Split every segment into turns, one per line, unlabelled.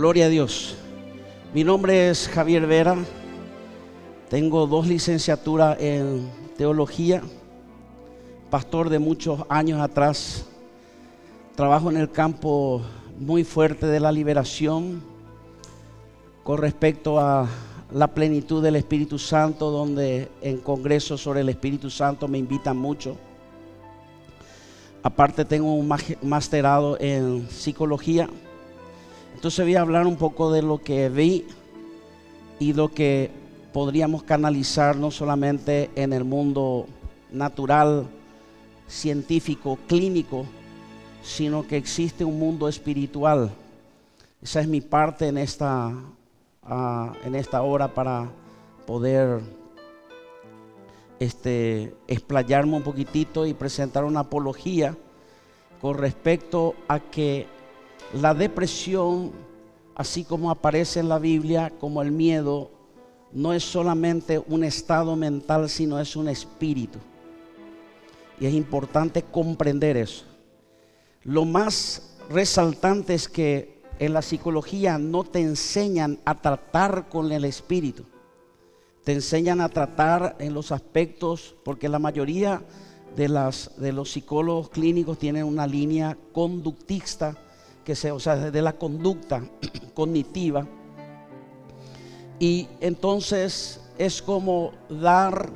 Gloria a Dios. Mi nombre es Javier Vera. Tengo 2 licenciaturas en teología. Pastor de muchos años atrás. Trabajo en el campo muy fuerte de la liberación con respecto a la plenitud del Espíritu Santo, donde en congresos sobre el Espíritu Santo me invitan mucho. Aparte tengo un masterado en psicología. Entonces voy a hablar un poco de lo que vi y lo que podríamos canalizar no solamente en el mundo natural, científico, clínico, sino que existe un mundo espiritual. Esa es mi parte en esta hora para poder explayarme un poquitito y presentar una apología con respecto a que la depresión, así como aparece en la Biblia, como el miedo, no es solamente un estado mental, sino es un espíritu. Y es importante comprender eso. Lo más resaltante es que en la psicología no te enseñan a tratar con el espíritu. Te enseñan a tratar en los aspectos, porque la mayoría de los psicólogos clínicos tienen una línea conductista, de la conducta cognitiva. Y entonces es como dar,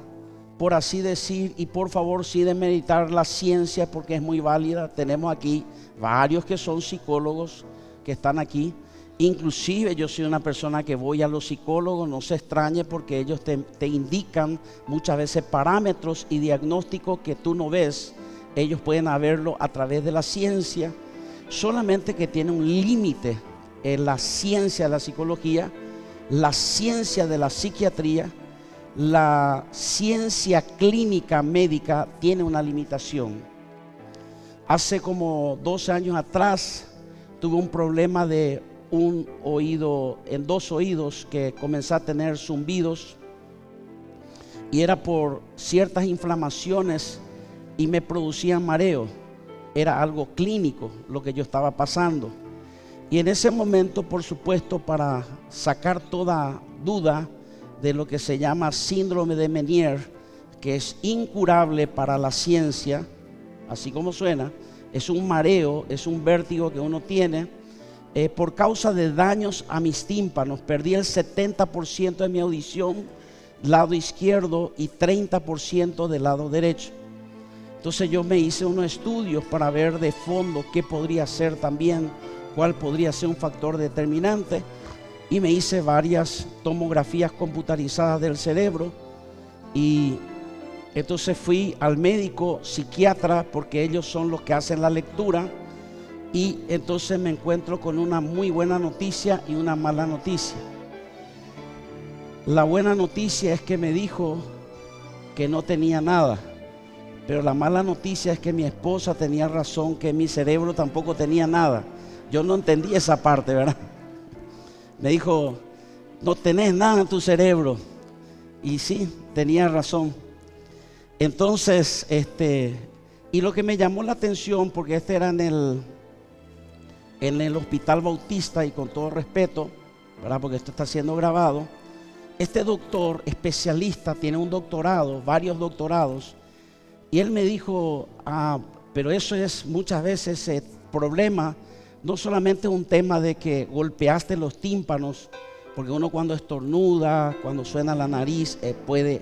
por así decir, y por favor sí demeritar la ciencia porque es muy válida. Tenemos aquí varios que son psicólogos que están aquí. Inclusive yo soy una persona que voy a los psicólogos, no se extrañe porque ellos te indican muchas veces parámetros y diagnósticos que tú no ves. Ellos pueden verlo a través de la ciencia, solamente que tiene un límite en la ciencia de la psicología, la ciencia de la psiquiatría, la ciencia clínica médica tiene una limitación. Hace como 12 años atrás tuve un problema de un oído, en 2 oídos, que comencé a tener zumbidos y era por ciertas inflamaciones y me producían mareo. Era algo clínico lo que yo estaba pasando. Y en ese momento, por supuesto, para sacar toda duda de lo que se llama síndrome de Meniere, que es incurable para la ciencia, así como suena, es un mareo, es un vértigo que uno tiene por causa de daños a mis tímpanos. Perdí el 70% de mi audición, lado izquierdo, y 30% del lado derecho. Entonces yo me hice unos estudios para ver de fondo qué podría ser también, cuál podría ser un factor determinante, y me hice varias tomografías computarizadas del cerebro. Y entonces fui al médico psiquiatra porque ellos son los que hacen la lectura. Y entonces me encuentro con una muy buena noticia y una mala noticia. La buena noticia es que me dijo que no tenía nada, pero la mala noticia es que mi esposa tenía razón, que mi cerebro tampoco tenía nada. Yo no entendí esa parte, ¿verdad? Me dijo, no tenés nada en tu cerebro. Y sí, tenía razón. Entonces, y lo que me llamó la atención, porque era en el Hospital Bautista, y con todo respeto, ¿verdad?, porque esto está siendo grabado, este doctor especialista tiene un doctorado, varios doctorados, y él me dijo, pero eso es muchas veces el problema, no solamente un tema de que golpeaste los tímpanos, porque uno cuando estornuda, cuando suena la nariz, puede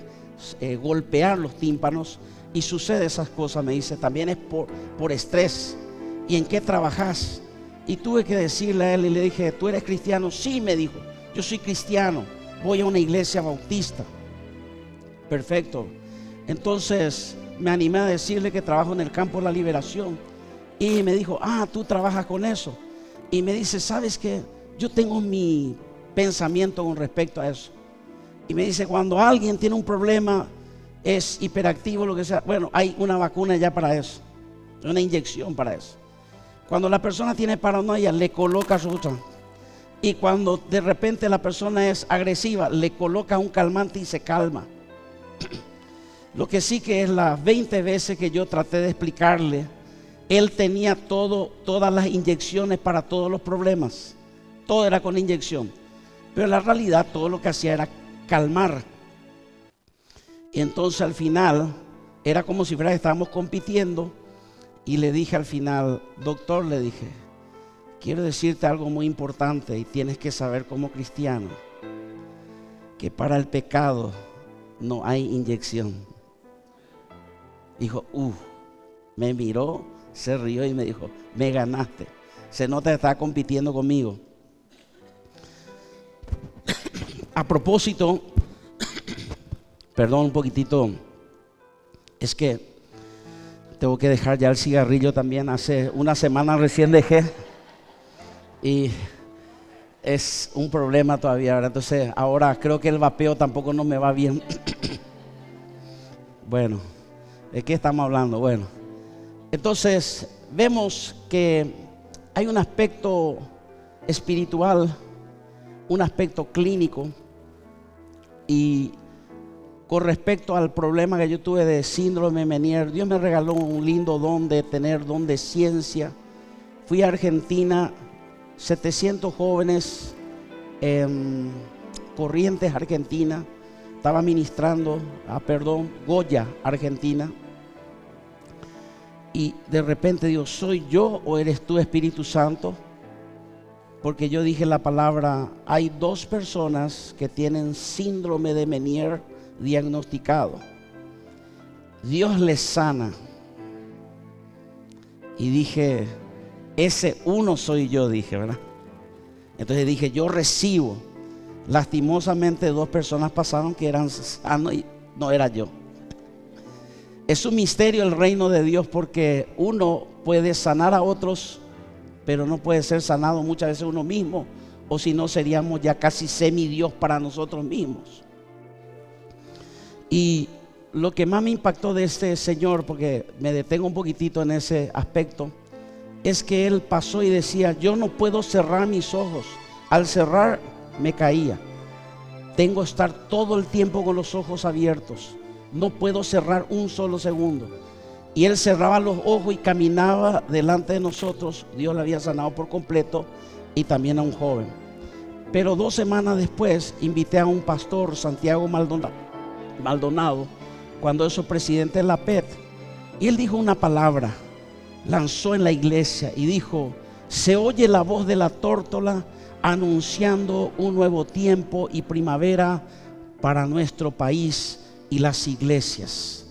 golpear los tímpanos, y sucede esas cosas. Me dice, también es por estrés. ¿Y en qué trabajas? Y tuve que decirle a él, y le dije, ¿tú eres cristiano? Sí, me dijo, yo soy cristiano, voy a una iglesia bautista. Perfecto. Entonces me animé a decirle que trabajo en el campo de la liberación. Y me dijo, tú trabajas con eso. Y me dice, ¿sabes qué? Yo tengo mi pensamiento con respecto a eso. Y me dice, cuando alguien tiene un problema, es hiperactivo, lo que sea, bueno, hay una vacuna ya para eso, una inyección para eso. Cuando la persona tiene paranoia, le coloca su... Y cuando de repente la persona es agresiva, le coloca un calmante y se calma. Lo que sí que es las 20 veces que yo traté de explicarle, él tenía todas las inyecciones para todos los problemas. todo era con inyección. Pero en la realidad todo lo que hacía era calmar. Y entonces al final era como si estábamos compitiendo. Y le dije al final: doctor, le dije, quiero decirte algo muy importante y tienes que saber como cristiano que para el pecado no hay inyección. Dijo, me miró, se rió y me dijo: me ganaste. Se nota que estaba compitiendo conmigo. A propósito, perdón un poquitito, es que tengo que dejar ya el cigarrillo también. Hace una semana recién dejé y es un problema todavía, ¿verdad? Entonces ahora creo que el vapeo tampoco no me va bien. Bueno, ¿de qué estamos hablando? Bueno, entonces vemos que hay un aspecto espiritual, un aspecto clínico, y con respecto al problema que yo tuve de síndrome de Meniere, Dios me regaló un lindo don de tener don de ciencia. Fui a Argentina, 700 jóvenes en Corrientes, Argentina. Estaba ministrando Goya, Argentina. Y de repente digo, ¿soy yo o eres tú, Espíritu Santo? Porque yo dije la palabra: hay 2 personas que tienen síndrome de Meniere diagnosticado. Dios les sana. Y dije, ese uno soy yo, dije, ¿verdad? Entonces dije, yo recibo. Lastimosamente 2 personas pasaron que eran sanos y no era yo. Es un misterio el reino de Dios, porque uno puede sanar a otros, pero no puede ser sanado muchas veces uno mismo, o si no seríamos ya casi semidios para nosotros mismos. Y lo que más me impactó de este señor, porque me detengo un poquitito en ese aspecto, es que él pasó y decía: yo no puedo cerrar mis ojos. Al cerrar me caía. Tengo que estar todo el tiempo con los ojos abiertos. No puedo cerrar un solo segundo. Y él cerraba los ojos y caminaba delante de nosotros. Dios le había sanado por completo, y también a un joven. Pero 2 semanas después invité a un pastor, Santiago Maldonado, cuando es presidente de la PET, y él dijo una palabra, lanzó en la iglesia y dijo: se oye la voz de la tórtola anunciando un nuevo tiempo y primavera para nuestro país y las iglesias.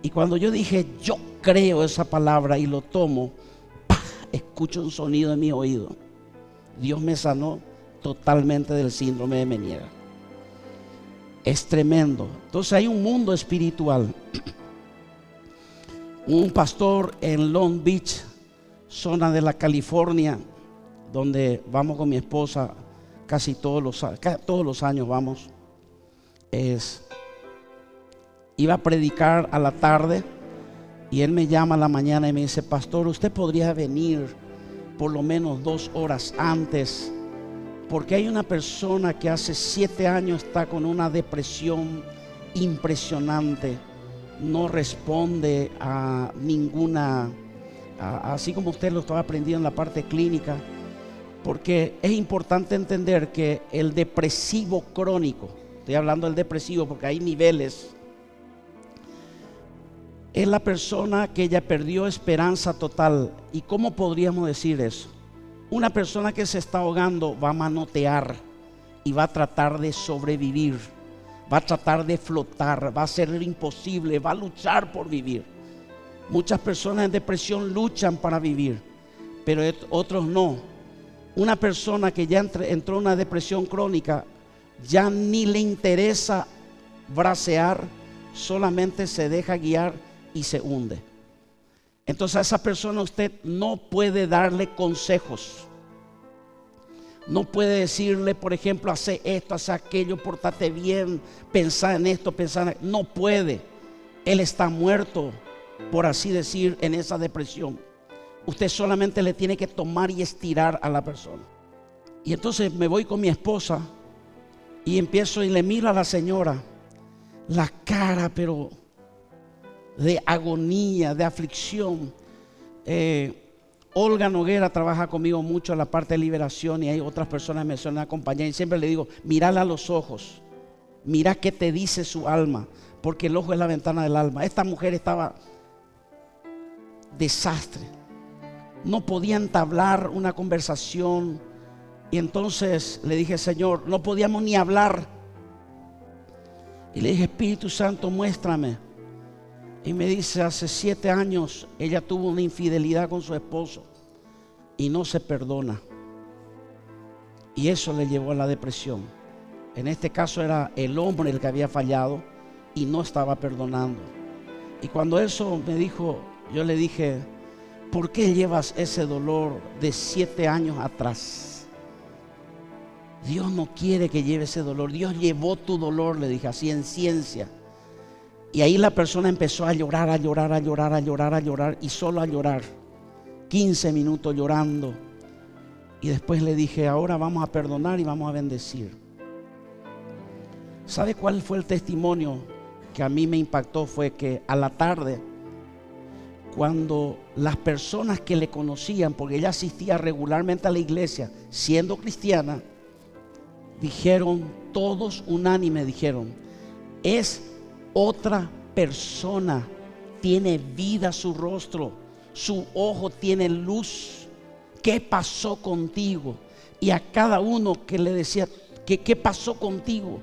Y cuando yo dije, yo creo esa palabra y lo tomo, ¡pah!, escucho un sonido en mi oído. Dios me sanó totalmente del síndrome de Meniere. Es tremendo. Entonces hay un mundo espiritual. Un pastor en Long Beach, zona de la California, donde vamos con mi esposa casi todos los años vamos. Iba a predicar a la tarde y él me llama a la mañana y me dice: pastor, usted podría venir por lo menos 2 horas antes, porque hay una persona que hace 7 años está con una depresión impresionante, no responde a ninguna, así como usted lo estaba aprendiendo en la parte clínica, porque es importante entender que el depresivo crónico, estoy hablando del depresivo porque hay niveles, es la persona que ya perdió esperanza total. ¿Y cómo podríamos decir eso? Una persona que se está ahogando va a manotear y va a tratar de sobrevivir, va a tratar de flotar, va a hacer lo imposible, va a luchar por vivir. Muchas personas en depresión luchan para vivir, pero otros no. Una persona que ya entró en una depresión crónica, ya ni le interesa bracear, solamente se deja guiar y se hunde. Entonces a esa persona usted no puede darle consejos. No puede decirle, por ejemplo, hace esto, hace aquello, pórtate bien, pensá en esto, pensá en aquello. No puede. Él está muerto, por así decir, en esa depresión. Usted solamente le tiene que tomar y estirar a la persona. Y entonces me voy con mi esposa y empiezo y le miro a la señora la cara, pero de agonía, de aflicción. Olga Noguera trabaja conmigo mucho en la parte de liberación y hay otras personas que me suelen acompañar y siempre le digo, mírala a los ojos, mira qué te dice su alma, porque el ojo es la ventana del alma. Esta mujer estaba desastre, no podía entablar una conversación y entonces le dije, Señor, no podíamos ni hablar y le dije, Espíritu Santo, muéstrame. Y me dice, hace 7 años ella tuvo una infidelidad con su esposo y no se perdona. Y eso le llevó a la depresión. En este caso era el hombre el que había fallado y no estaba perdonando. Y cuando eso me dijo, yo le dije, ¿por qué llevas ese dolor de 7 años atrás? Dios no quiere que lleve ese dolor. Dios llevó tu dolor, le dije así en ciencia. Y ahí la persona empezó a llorar, a llorar, a llorar, a llorar, a llorar y solo a llorar. 15 minutos llorando. Y después le dije, ahora vamos a perdonar y vamos a bendecir. ¿Sabe cuál fue el testimonio que a mí me impactó? Fue que a la tarde, cuando las personas que le conocían, porque ella asistía regularmente a la iglesia, siendo cristiana, dijeron, todos unánime dijeron, es otra persona, tiene vida su rostro, su ojo tiene luz. ¿Qué pasó contigo? Y a cada uno que le decía, ¿qué pasó contigo?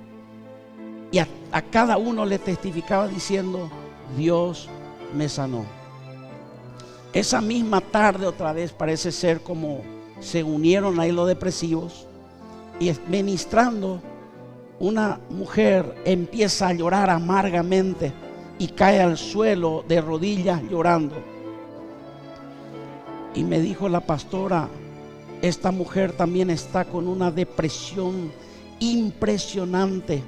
Y a cada uno le testificaba diciendo, Dios me sanó. Esa misma tarde otra vez parece ser como se unieron ahí los depresivos y ministrando, una mujer empieza a llorar amargamente y cae al suelo de rodillas llorando. Y me dijo la pastora, esta mujer también está con una depresión impresionante.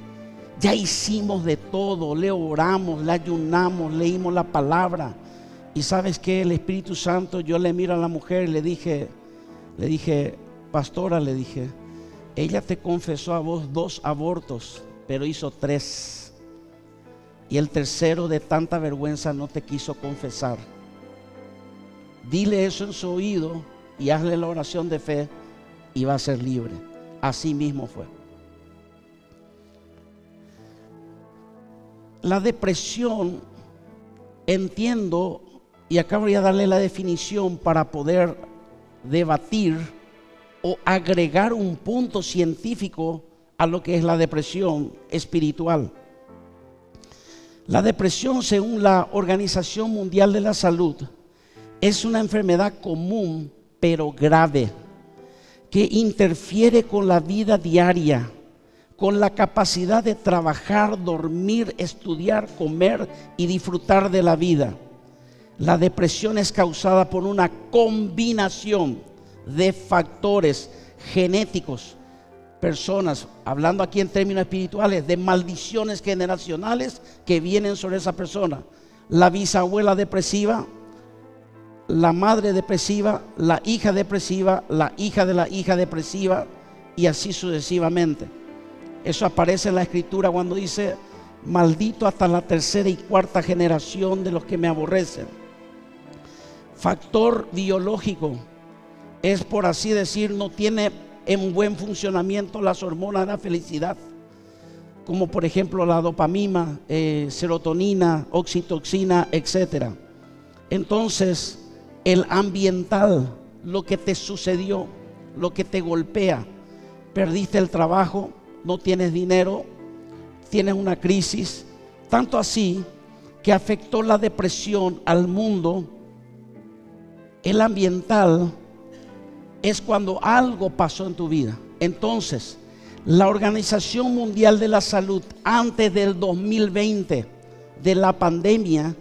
Ya hicimos de todo, le oramos, le ayunamos, leímos la palabra. Y ¿sabes qué? El Espíritu Santo, yo le miro a la mujer y le dije, pastora, le dije, ella te confesó a vos 2 abortos, pero hizo 3. Y el tercero de tanta vergüenza no te quiso confesar. Dile eso en su oído y hazle la oración de fe y va a ser libre. Así mismo fue. La depresión, entiendo, y acá voy a darle la definición para poder debatir o agregar un punto científico a lo que es la depresión espiritual. La depresión, según la Organización Mundial de la Salud, es una enfermedad común pero grave que interfiere con la vida diaria, con la capacidad de trabajar, dormir, estudiar, comer y disfrutar de la vida. La depresión es causada por una combinación de factores genéticos, personas, hablando aquí en términos espirituales, de maldiciones generacionales que vienen sobre esa persona. La bisabuela depresiva, la madre depresiva, la hija depresiva, la hija de la hija depresiva y así sucesivamente. Eso aparece en la escritura cuando dice, maldito hasta la 3ª y 4ª generación de los que me aborrecen. Factor biológico. Es, por así decir, no tiene en buen funcionamiento las hormonas de la felicidad, como por ejemplo la dopamina, serotonina, oxitocina, etc. Entonces, el ambiental, lo que te sucedió, lo que te golpea, perdiste el trabajo, no tienes dinero, tienes una crisis, tanto así que afectó la depresión al mundo. El ambiental es cuando algo pasó en tu vida. Entonces, la Organización Mundial de la Salud, antes del 2020, de la pandemia,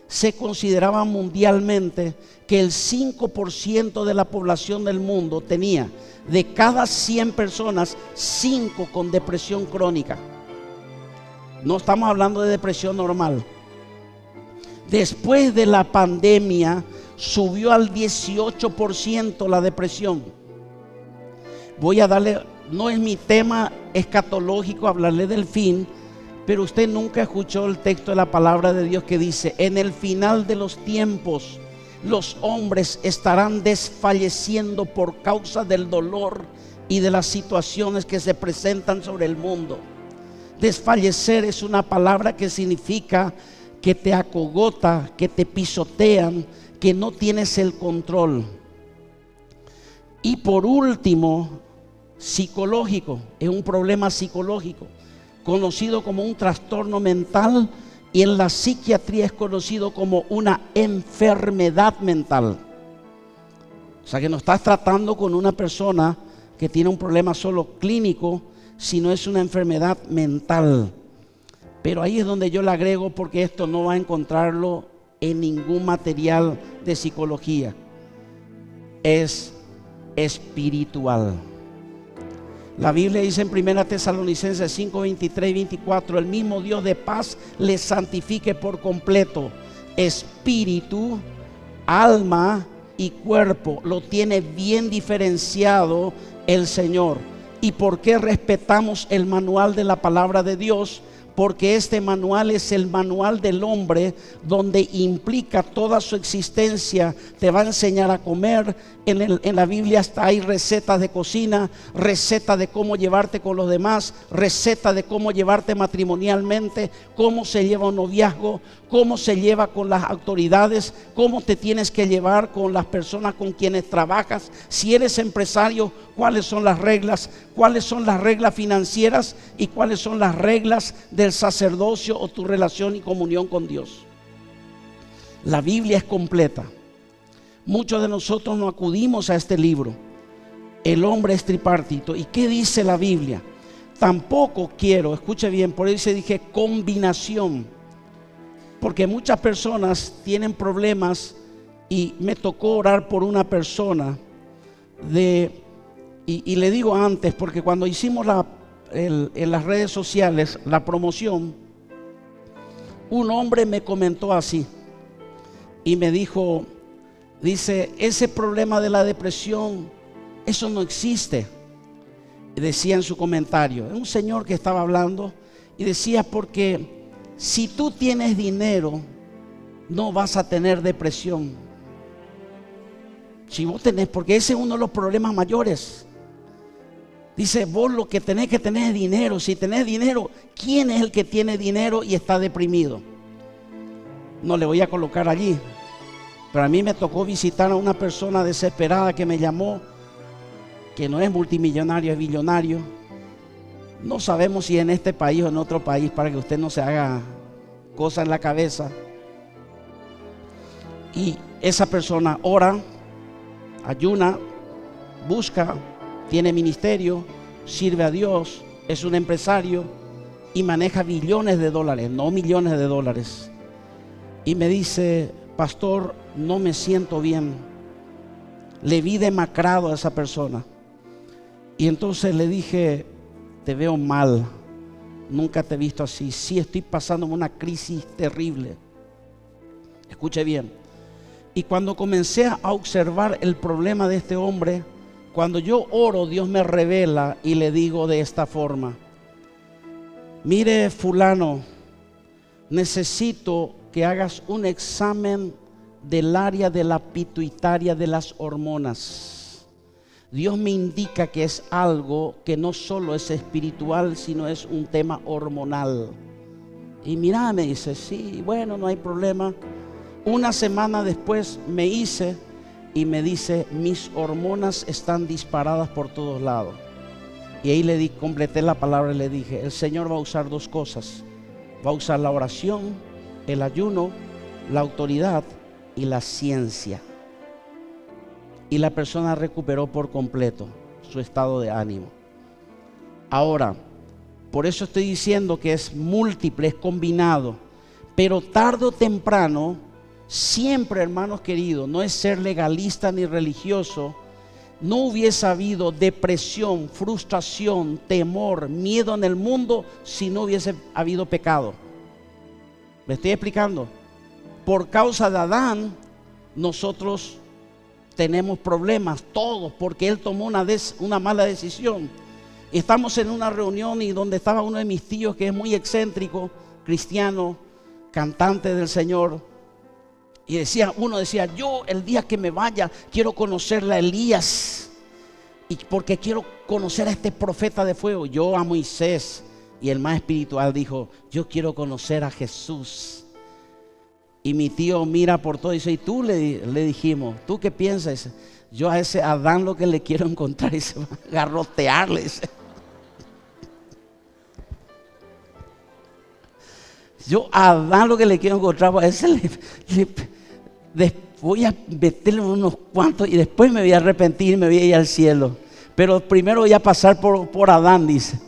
se consideraba mundialmente que el 5% de la población del mundo tenía, de cada 100 personas, 5 con depresión crónica. No estamos hablando de depresión normal. Después de la pandemia, subió al 18% la depresión. Voy a darle, no es mi tema escatológico hablarle del fin, pero usted nunca escuchó el texto de la palabra de Dios que dice, en el final de los tiempos los hombres estarán desfalleciendo por causa del dolor y de las situaciones que se presentan sobre el mundo. Desfallecer es una palabra que significa que te acogota, que te pisotean, que no tienes el control. Y por último, psicológico, es un problema psicológico, conocido como un trastorno mental, y en la psiquiatría es conocido como una enfermedad mental. O sea que no estás tratando con una persona que tiene un problema solo clínico, sino es una enfermedad mental. Pero ahí es donde yo le agrego, porque esto no va a encontrarlo en ningún material de psicología. Es espiritual. La Biblia dice en 1 Tesalonicenses 5, 23 y 24: el mismo Dios de paz les santifique por completo, espíritu, alma y cuerpo. Lo tiene bien diferenciado el Señor. ¿Y por qué respetamos el manual de la palabra de Dios? Porque este manual es el manual del hombre, donde implica toda su existencia. Te va a enseñar a comer. En la Biblia hay recetas de cocina, recetas de cómo llevarte con los demás, recetas de cómo llevarte matrimonialmente, cómo se lleva un noviazgo, cómo se lleva con las autoridades, cómo te tienes que llevar con las personas con quienes trabajas. Si eres empresario, cuáles son las reglas financieras y cuáles son las reglas del sacerdocio o tu relación y comunión con Dios. La Biblia es completa. Muchos de nosotros no acudimos a este libro. El hombre es tripartito. ¿Y qué dice la Biblia? Tampoco quiero, escuche bien, por eso dije combinación, porque muchas personas tienen problemas, y me tocó orar por una persona y le digo antes, porque cuando hicimos en las redes sociales la promoción, un hombre me comentó así y me dijo, dice, ese problema de la depresión, eso no existe. Decía en su comentario, un señor que estaba hablando y decía, porque si tú tienes dinero no vas a tener depresión. Si vos tenés, porque ese es uno de los problemas mayores. Dice, vos lo que tenés que tener es dinero. Si tenés dinero, ¿quién es el que tiene dinero y está deprimido? No le voy a colocar allí, pero a mí me tocó visitar a una persona desesperada que me llamó, que no es multimillonario, es billonario. No sabemos si en este país o en otro país, para que usted no se haga cosas en la cabeza. Y esa persona ora, ayuna, busca, tiene ministerio, sirve a Dios, es un empresario y maneja billones de dólares, no millones de dólares. Y me dice, pastor, no me siento bien. Le vi demacrado a esa persona. Y entonces le dije, te veo mal, nunca te he visto así. Sí, estoy pasando una crisis terrible. Escuche bien. Y cuando comencé a observar el problema de este hombre, cuando yo oro, Dios me revela y le digo de esta forma, mire fulano, necesito que hagas un examen del área de la pituitaria, de las hormonas. Dios me indica que es algo que no solo es espiritual, sino es un tema hormonal. Y mira, me dice, sí, bueno, no hay problema. Una semana después me hice y me dice, mis hormonas están disparadas por todos lados. Y ahí completé la palabra y le dije, el Señor va a usar dos cosas. Va a usar la oración, el ayuno, la autoridad y la ciencia. Y la persona recuperó por completo su estado de ánimo. Ahora, por eso estoy diciendo que es múltiple, es combinado. Pero tarde o temprano, siempre, hermanos queridos, no es ser legalista ni religioso, no hubiese habido depresión, frustración, temor, miedo en el mundo si no hubiese habido pecado. ¿Me estoy explicando? Por causa de Adán, nosotros tenemos problemas, todos, porque él tomó una mala decisión. Estamos en una reunión y donde estaba uno de mis tíos que es muy excéntrico, cristiano, cantante del Señor. Y uno decía, yo el día que me vaya quiero conocer a Elías, y porque quiero conocer a este profeta de fuego. Yo a Moisés. Y el más espiritual dijo, yo quiero conocer a Jesús. Y mi tío mira por todo y dice, ¿y tú? Le dijimos, ¿tú qué piensas? Yo a ese Adán lo que le quiero encontrar y se va a garrotearle. Yo a Adán lo que le quiero encontrar, a ese voy a meterle unos cuantos y después me voy a arrepentir y me voy a ir al cielo. Pero primero voy a pasar por Adán, dice.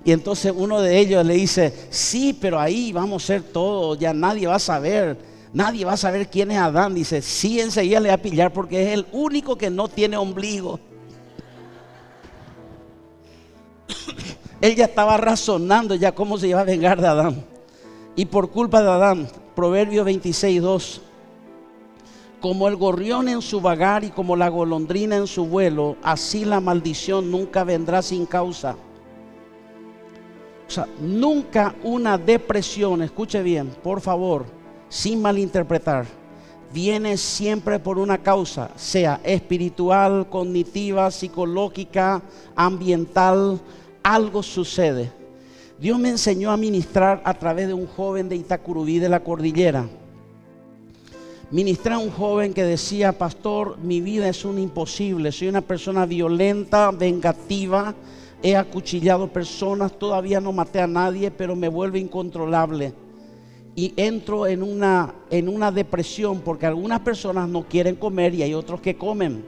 Y entonces uno de ellos le dice, sí, pero ahí vamos a ser todos, ya nadie va a saber quién es Adán. Dice, sí, enseguida le va a pillar porque es el único que no tiene ombligo. Él ya estaba razonando ya cómo se iba a vengar de Adán. Y por culpa de Adán, Proverbios 26:2, como el gorrión en su vagar y como la golondrina en su vuelo, así la maldición nunca vendrá sin causa. O sea, nunca una depresión, escuche bien, por favor, sin malinterpretar, viene siempre por una causa, sea espiritual, cognitiva, psicológica, ambiental. Algo sucede. Dios me enseñó a ministrar a través de un joven de Itacurubí, de la cordillera. Ministré a un joven que decía, pastor, mi vida es un imposible, soy una persona violenta, vengativa, he acuchillado personas, todavía no maté a nadie, pero me vuelve incontrolable. Y entro en una depresión porque algunas personas no quieren comer y hay otros que comen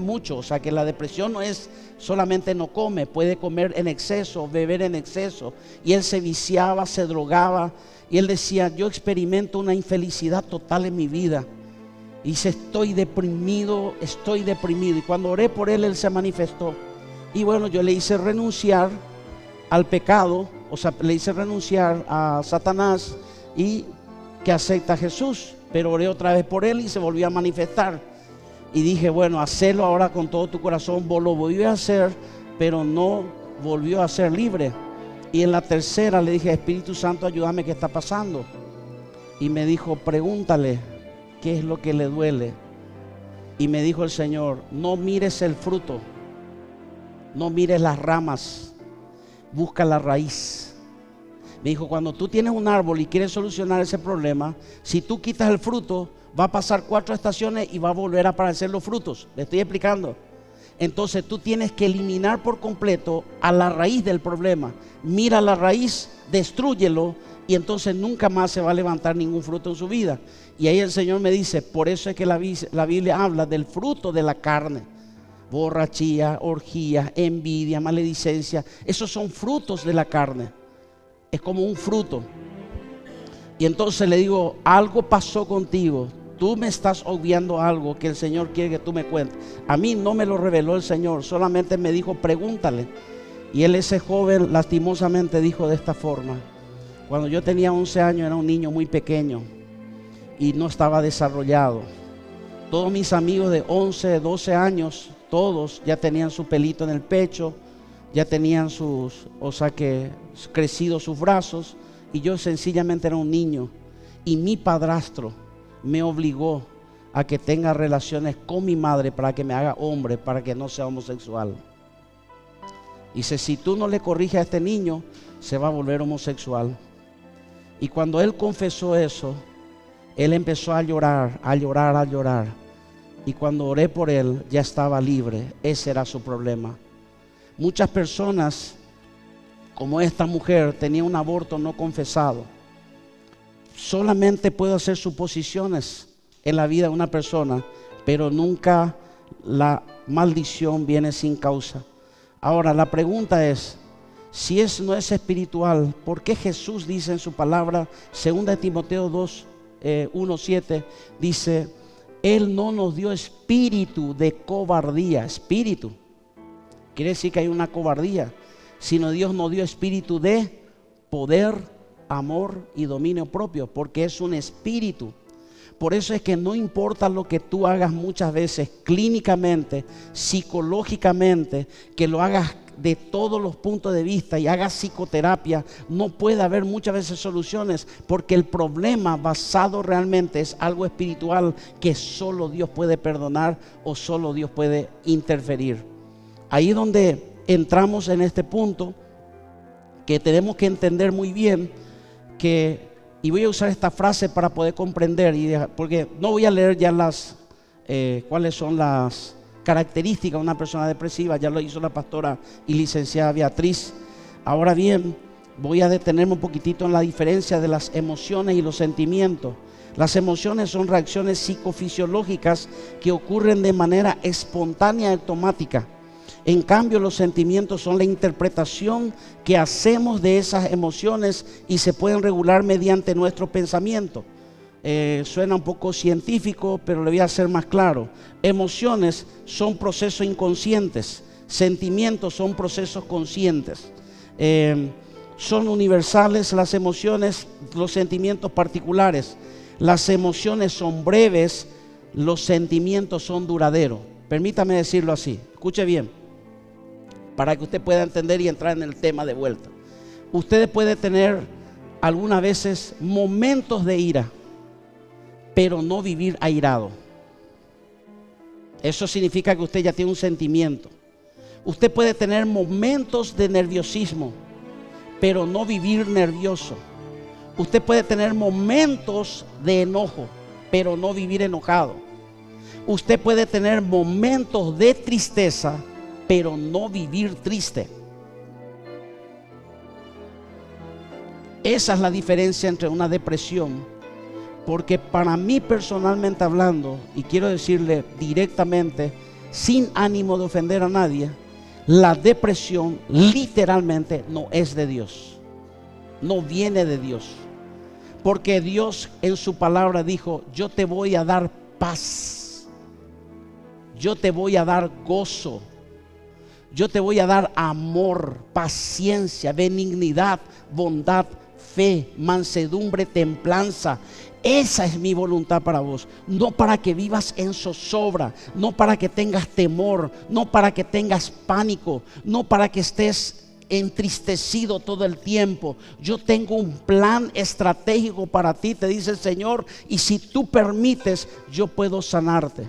mucho. O sea que la depresión no es solamente no come, puede comer en exceso, beber en exceso. Y él se viciaba, se drogaba. Y él decía, yo experimento una infelicidad total en mi vida. Y dice, estoy deprimido. Y cuando oré por él, él se manifestó. Y bueno, yo le hice renunciar al pecado, o sea, le hice renunciar a Satanás y que acepta a Jesús. Pero oré otra vez por él y se volvió a manifestar. Y dije, bueno, hacelo ahora con todo tu corazón. Vos lo volvió a hacer, pero no volvió a ser libre. Y en la tercera le dije, Espíritu Santo, ayúdame, ¿qué está pasando? Y me dijo, pregúntale qué es lo que le duele. Y me dijo el Señor, no mires el fruto, no mires las ramas, busca la raíz. Me dijo, cuando tú tienes un árbol y quieres solucionar ese problema, si tú quitas el fruto, va a pasar 4 estaciones y va a volver a aparecer los frutos. ¿Le estoy explicando? Entonces tú tienes que eliminar por completo a la raíz del problema. Mira la raíz, destrúyelo y entonces nunca más se va a levantar ningún fruto en su vida. Y ahí el Señor me dice, por eso es que la Biblia habla del fruto de la carne. Borrachía, orgía, envidia, maledicencia. Esos son frutos de la carne. Es como un fruto. Y entonces le digo, algo pasó contigo. Tú me estás obviando algo que el Señor quiere que tú me cuentes. A mí no me lo reveló el Señor, solamente me dijo, pregúntale. Y ese joven lastimosamente dijo de esta forma, cuando yo tenía 11 años era un niño muy pequeño y no estaba desarrollado. Todos mis amigos de 11, 12 años, todos ya tenían su pelito en el pecho, ya tenían crecidos sus brazos, y yo sencillamente era un niño. Y mi padrastro me obligó a que tenga relaciones con mi madre para que me haga hombre, para que no sea homosexual. Dice, si tú no le corriges a este niño, se va a volver homosexual. Y cuando él confesó eso, él empezó a llorar, a llorar, a llorar. Y cuando oré por él, ya estaba libre. Ese era su problema. Muchas personas, como esta mujer, tenían un aborto no confesado. Solamente puedo hacer suposiciones en la vida de una persona, pero nunca la maldición viene sin causa. Ahora la pregunta es, si no es espiritual, ¿por qué Jesús dice en su palabra, 2 Timoteo 1:7, dice, Él no nos dio espíritu de cobardía? Espíritu quiere decir que hay una cobardía, sino Dios nos dio espíritu de poder, amor y dominio propio, porque es un espíritu. Por eso es que no importa lo que tú hagas muchas veces clínicamente, psicológicamente, que lo hagas de todos los puntos de vista y haga psicoterapia, no puede haber muchas veces soluciones, porque el problema basado realmente es algo espiritual que solo Dios puede perdonar o solo Dios puede interferir. Ahí es donde entramos en este punto que tenemos que entender muy bien que, y voy a usar esta frase para poder comprender, porque no voy a leer ya cuáles son las características de una persona depresiva, ya lo hizo la pastora y licenciada Beatriz. Ahora bien, voy a detenerme un poquitito en la diferencia de las emociones y los sentimientos. Las emociones son reacciones psicofisiológicas que ocurren de manera espontánea y automática. En cambio, los sentimientos son la interpretación que hacemos de esas emociones y se pueden regular mediante nuestro pensamiento. Suena un poco científico, pero le voy a hacer más claro. Emociones son procesos inconscientes, sentimientos son procesos conscientes. Son universales las emociones, los sentimientos particulares. Las emociones son breves, los sentimientos son duraderos. Permítame decirlo así, escuche bien, para que usted pueda entender y entrar en el tema de vuelta. Usted puede tener algunas veces momentos de ira, pero no vivir airado. Eso significa que usted ya tiene un sentimiento. Usted puede tener momentos de nerviosismo, pero no vivir nervioso. Usted puede tener momentos de enojo, pero no vivir enojado. Usted puede tener momentos de tristeza, pero no vivir triste. Esa es la diferencia entre una depresión. Porque para mí personalmente hablando, y quiero decirle directamente, sin ánimo de ofender a nadie, la depresión literalmente no es de Dios. No viene de Dios. Porque Dios en su palabra dijo: yo te voy a dar paz. Yo te voy a dar gozo. Yo te voy a dar amor, paciencia, benignidad, bondad, fe, mansedumbre, templanza. Esa es mi voluntad para vos. No para que vivas en zozobra, no para que tengas temor, no para que tengas pánico, no para que estés entristecido todo el tiempo. Yo tengo un plan estratégico para ti, te dice el Señor, y si tú permites, yo puedo sanarte.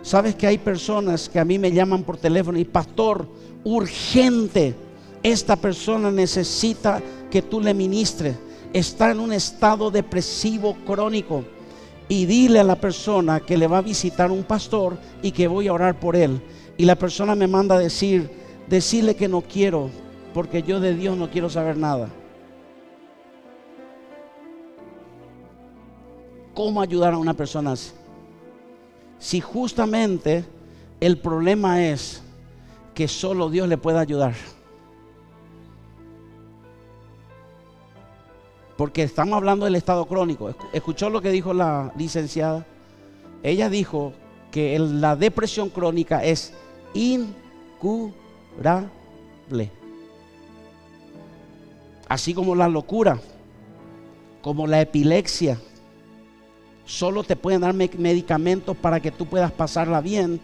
Sabes que hay personas que a mí me llaman por teléfono y: pastor, urgente, esta persona necesita que tú le ministres. Está en un estado depresivo crónico, y dile a la persona que le va a visitar un pastor y que voy a orar por él. Y la persona me manda a decirle que no quiero, porque yo de Dios no quiero saber nada. ¿Cómo ayudar a una persona así? Si justamente el problema es que solo Dios le puede ayudar. Porque estamos hablando del estado crónico. ¿Escuchó lo que dijo la licenciada? Ella dijo que la depresión crónica es incurable. Así como la locura, como la epilepsia. Solo te pueden dar medicamentos para que tú puedas pasarla bien,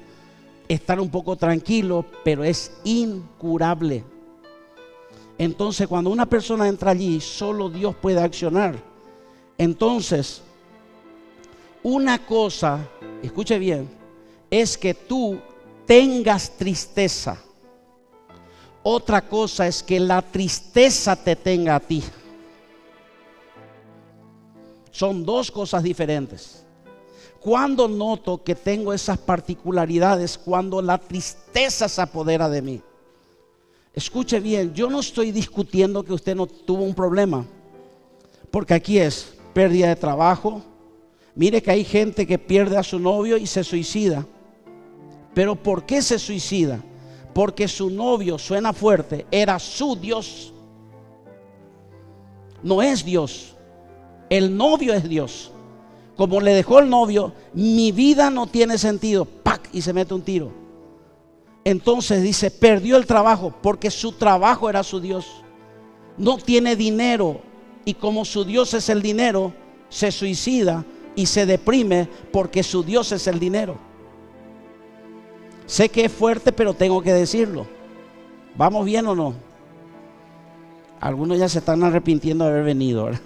estar un poco tranquilo, pero es incurable. Entonces, cuando una persona entra allí, solo Dios puede accionar. Entonces, una cosa, escuche bien, es que tú tengas tristeza. Otra cosa es que la tristeza te tenga a ti. Son dos cosas diferentes. Cuando noto que tengo esas particularidades, cuando la tristeza se apodera de mí. Escuche bien, yo no estoy discutiendo que usted no tuvo un problema, porque aquí es pérdida de trabajo. Mire que hay gente que pierde a su novio y se suicida. Pero ¿por qué se suicida? Porque su novio, suena fuerte, era su Dios. No es Dios. El novio es Dios. Como le dejó el novio, mi vida no tiene sentido. ¡Pac! Y se mete un tiro. Entonces dice, perdió el trabajo porque su trabajo era su Dios. No tiene dinero, y como su Dios es el dinero, se suicida y se deprime porque su Dios es el dinero. Sé que es fuerte, pero tengo que decirlo. ¿Vamos bien o no? Algunos ya se están arrepintiendo de haber venido, ¿verdad?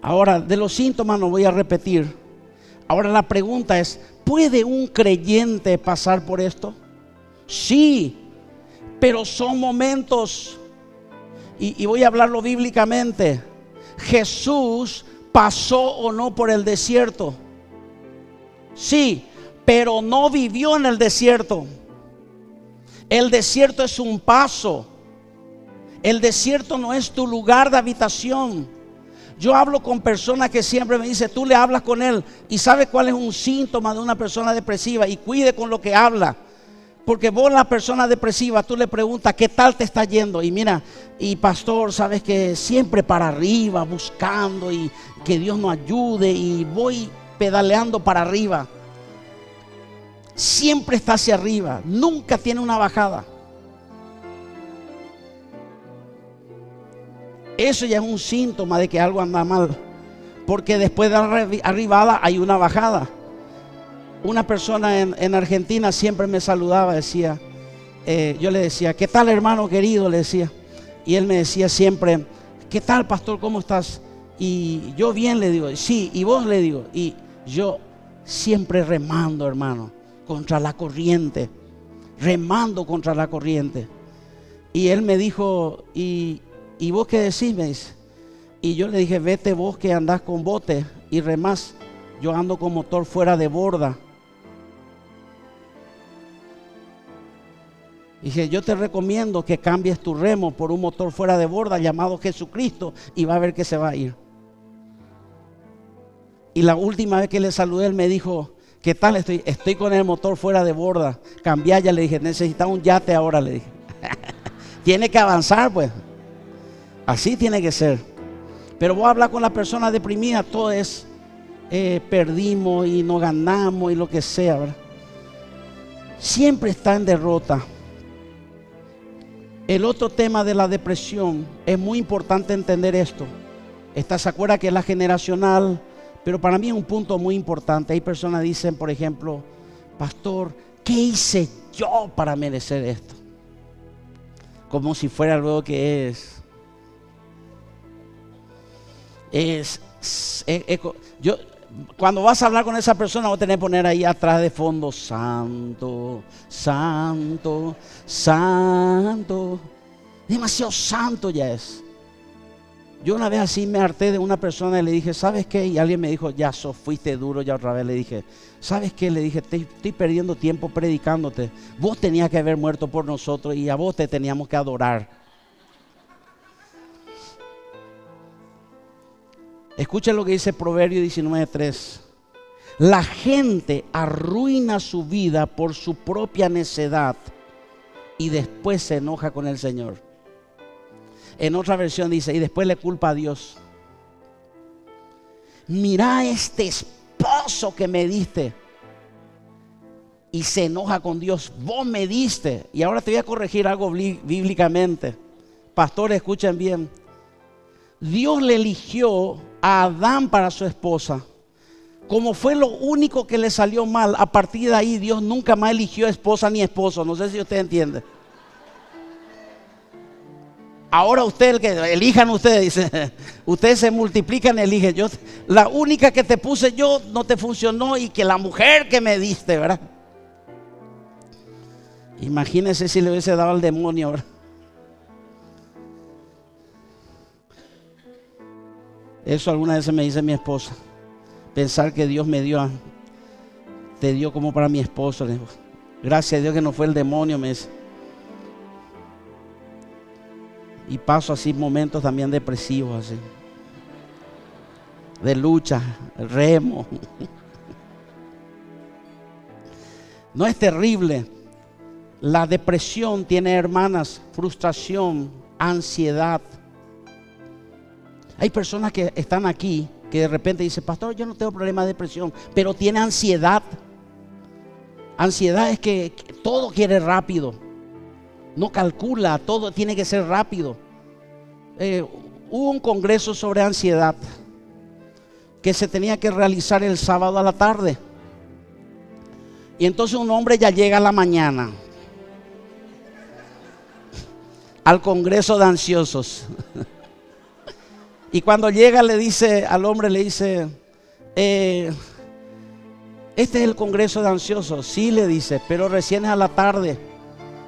Ahora, de los síntomas no voy a repetir. Ahora la pregunta es, ¿puede un creyente pasar por esto? Sí, pero son momentos, y voy a hablarlo bíblicamente. Jesús pasó o no por el desierto. Sí, pero no vivió en el desierto. El desierto es un paso. El desierto no es tu lugar de habitación. Yo hablo con personas que siempre me dicen, tú le hablas con él y sabes cuál es un síntoma de una persona depresiva, y cuide con lo que habla. Porque vos, la persona depresiva, tú le preguntas, ¿qué tal te está yendo? Y mira, y pastor, sabes que siempre para arriba, buscando y que Dios nos ayude, y voy pedaleando para arriba. Siempre está hacia arriba, nunca tiene una bajada. Eso ya es un síntoma de que algo anda mal, porque después de la arribada hay una bajada. Una persona en Argentina siempre me saludaba, decía, yo le decía, ¿qué tal, hermano querido? Le decía, y él me decía siempre, ¿qué tal, pastor? ¿Cómo estás? Y yo bien, le digo, sí, y vos, le digo, y yo siempre remando, hermano, contra la corriente, remando contra la corriente. Y él me dijo, ¿y vos qué decís? Me dice. Y yo le dije, vete vos que andás con bote y remás, yo ando con motor fuera de borda. Dije, yo te recomiendo que cambies tu remo por un motor fuera de borda llamado Jesucristo, y va a ver que se va a ir. Y la última vez que le saludé, él me dijo, ¿qué tal? Estoy con el motor fuera de borda. Cambiá ya, le dije, necesita un yate ahora, le dije. Tiene que avanzar, pues. Así tiene que ser. Pero voy a hablar con la persona deprimida, todo es perdimos y no ganamos y lo que sea, ¿verdad? Siempre está en derrota. El otro tema de la depresión, es muy importante entender esto. ¿Se acuerda que es la generacional? Pero para mí es un punto muy importante. Hay personas que dicen, por ejemplo, pastor, ¿qué hice yo para merecer esto? Como si fuera algo que yo, cuando vas a hablar con esa persona, vos tenés que poner ahí atrás de fondo, santo, santo, santo. Demasiado santo ya es. Yo una vez así me harté de una persona y le dije, ¿sabes qué? Y alguien me dijo, ya fuiste duro ya otra vez. Le dije, ¿sabes qué? Le dije, estoy perdiendo tiempo predicándote. Vos tenías que haber muerto por nosotros y a vos te teníamos que adorar. Escuchen lo que dice Proverbio 19:3. La gente arruina su vida por su propia necedad y después se enoja con el Señor. En otra versión dice, y después le culpa a Dios. Mira este esposo que me diste. Y se enoja con Dios. Vos me diste. Y ahora te voy a corregir algo bíblicamente. Pastores, escuchen bien. Dios le eligió a Adán para su esposa. Como fue lo único que le salió mal, a partir de ahí Dios nunca más eligió esposa ni esposo. No sé si usted entiende. Ahora usted, elijan ustedes, dice, ustedes se multiplican, eligen. La única que te puse yo no te funcionó, y que la mujer que me diste, ¿verdad? Imagínense si le hubiese dado al demonio, ¿verdad? Eso alguna vez me dice mi esposa. Pensar que Dios te dio como para mi esposo. Gracias a Dios que no fue el demonio, me dice. Y paso así momentos también depresivos, así, de lucha, el remo. No es terrible. La depresión tiene, hermanas, frustración, ansiedad. Hay personas que están aquí que de repente dicen, pastor, yo no tengo problema de depresión, pero tiene ansiedad. Ansiedad es que todo quiere rápido. No calcula, todo tiene que ser rápido. Hubo un congreso sobre ansiedad que se tenía que realizar el sábado a la tarde. Y entonces un hombre ya llega a la mañana. al congreso de ansiosos. Y cuando llega le dice al hombre, le dice, este es el congreso de ansiosos. Sí, le dice, pero recién es a la tarde.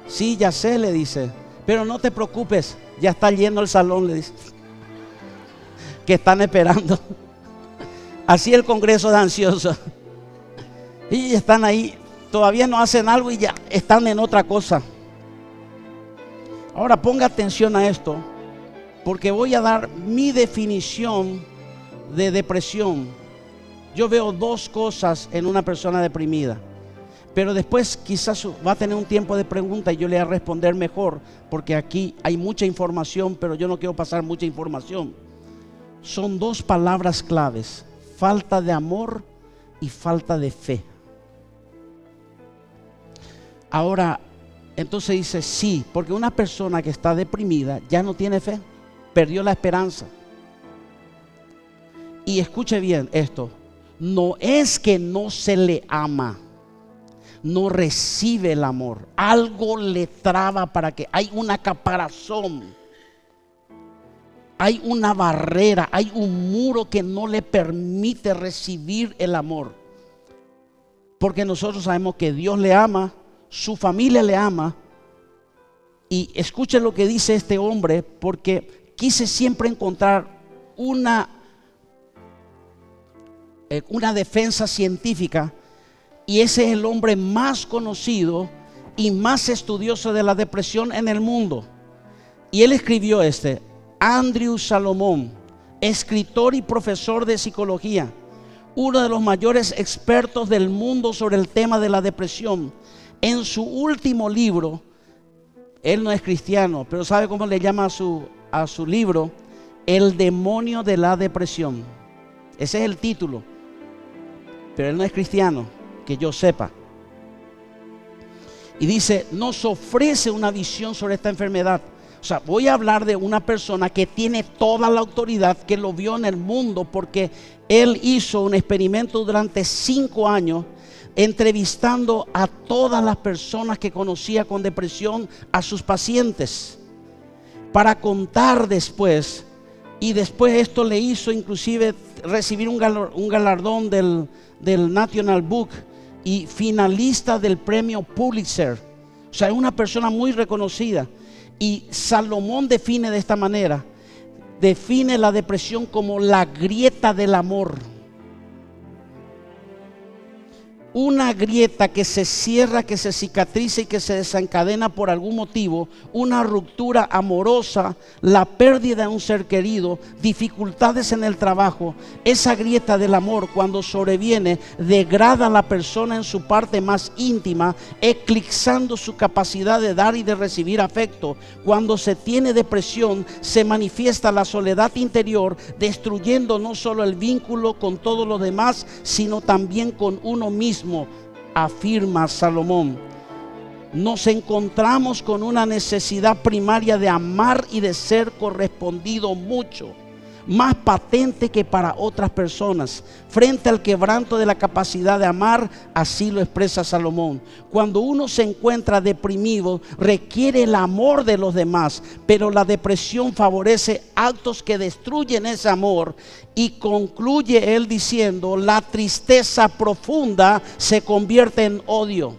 Sí, ya sé, le dice, pero no te preocupes, ya está lleno el salón, le dice, que están esperando. Así el congreso de ansiosos. Y están ahí, todavía no hacen algo y ya están en otra cosa. Ahora ponga atención a esto, porque voy a dar mi definición de depresión. Yo veo dos cosas en una persona deprimida, pero después quizás va a tener un tiempo de pregunta y yo le voy a responder mejor, porque aquí hay mucha información, pero yo no quiero pasar mucha información. Son dos palabras claves: falta de amor y falta de fe. Ahora, entonces dice sí, porque una persona que está deprimida ya no tiene fe, perdió la esperanza. Y escuche bien esto, no es que no se le ama, no recibe el amor, algo le traba para que, hay una caparazón, hay una barrera, hay un muro que no le permite recibir el amor. Porque nosotros sabemos que Dios le ama, su familia le ama. Y escuchen lo que dice este hombre, porque quise siempre encontrar una defensa científica, y ese es el hombre más conocido y más estudioso de la depresión en el mundo. Y él escribió Andrew Salomón, escritor y profesor de psicología, uno de los mayores expertos del mundo sobre el tema de la depresión. En su último libro, él no es cristiano, pero ¿sabe cómo le llama a su libro? El demonio de la depresión. Ese es el título, pero él no es cristiano, que yo sepa. Y dice, nos ofrece una visión sobre esta enfermedad. O sea, voy a hablar de una persona que tiene toda la autoridad, que lo vio en el mundo, porque él hizo un experimento durante 5 años, entrevistando a todas las personas que conocía con depresión, a sus pacientes, para contar después. Y después esto le hizo inclusive recibir un galardón del National Book y finalista del premio Pulitzer. O sea, es una persona muy reconocida. Y Salomón define de esta manera, define la depresión como la grieta del amor. Una grieta que se cierra, que se cicatriza y que se desencadena por algún motivo, una ruptura amorosa, la pérdida de un ser querido, dificultades en el trabajo. Esa grieta del amor, cuando sobreviene, degrada a la persona en su parte más íntima, eclipsando su capacidad de dar y de recibir afecto. Cuando se tiene depresión, se manifiesta la soledad interior, destruyendo no solo el vínculo con todos los demás, sino también con uno mismo. Afirma Salomón, nos encontramos con una necesidad primaria de amar y de ser correspondido mucho, más patente que para otras personas. Frente al quebranto de la capacidad de amar, así lo expresa Salomón. Cuando uno se encuentra deprimido, requiere el amor de los demás, pero la depresión favorece actos que destruyen ese amor. Y concluye él diciendo, la tristeza profunda se convierte en odio.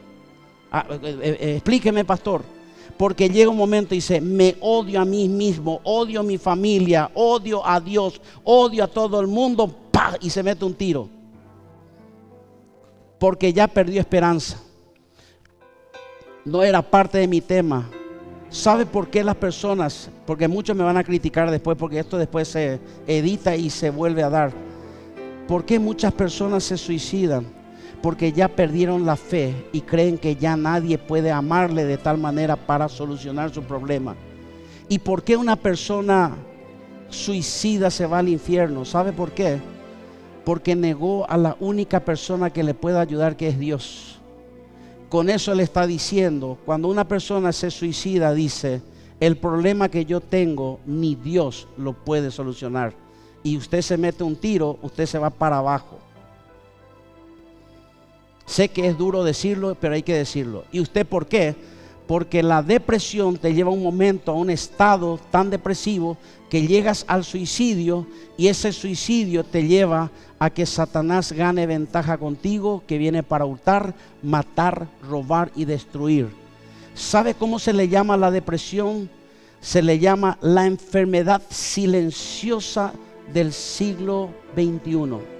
Explíqueme, pastor. Porque llega un momento y dice, me odio a mí mismo, odio a mi familia, odio a Dios, odio a todo el mundo, ¡pah! Y se mete un tiro. Porque ya perdió esperanza. No era parte de mi tema. ¿Sabe por qué las personas? Porque muchos me van a criticar después, porque esto después se edita y se vuelve a dar. ¿Por qué muchas personas se suicidan? Porque ya perdieron la fe y creen que ya nadie puede amarle de tal manera para solucionar su problema. ¿Y por qué una persona suicida se va al infierno? ¿Sabe por qué? Porque negó a la única persona que le puede ayudar, que es Dios. Con eso él está diciendo, cuando una persona se suicida, dice, el problema que yo tengo, ni Dios lo puede solucionar. Y usted se mete un tiro, usted se va para abajo. Sé que es duro decirlo, pero hay que decirlo. ¿Y usted por qué? Porque la depresión te lleva a un momento, a un estado tan depresivo que llegas al suicidio, y ese suicidio te lleva a que Satanás gane ventaja contigo, que viene para hurtar, matar, robar y destruir. ¿Sabe cómo se le llama la depresión? Se le llama la enfermedad silenciosa del siglo XXI.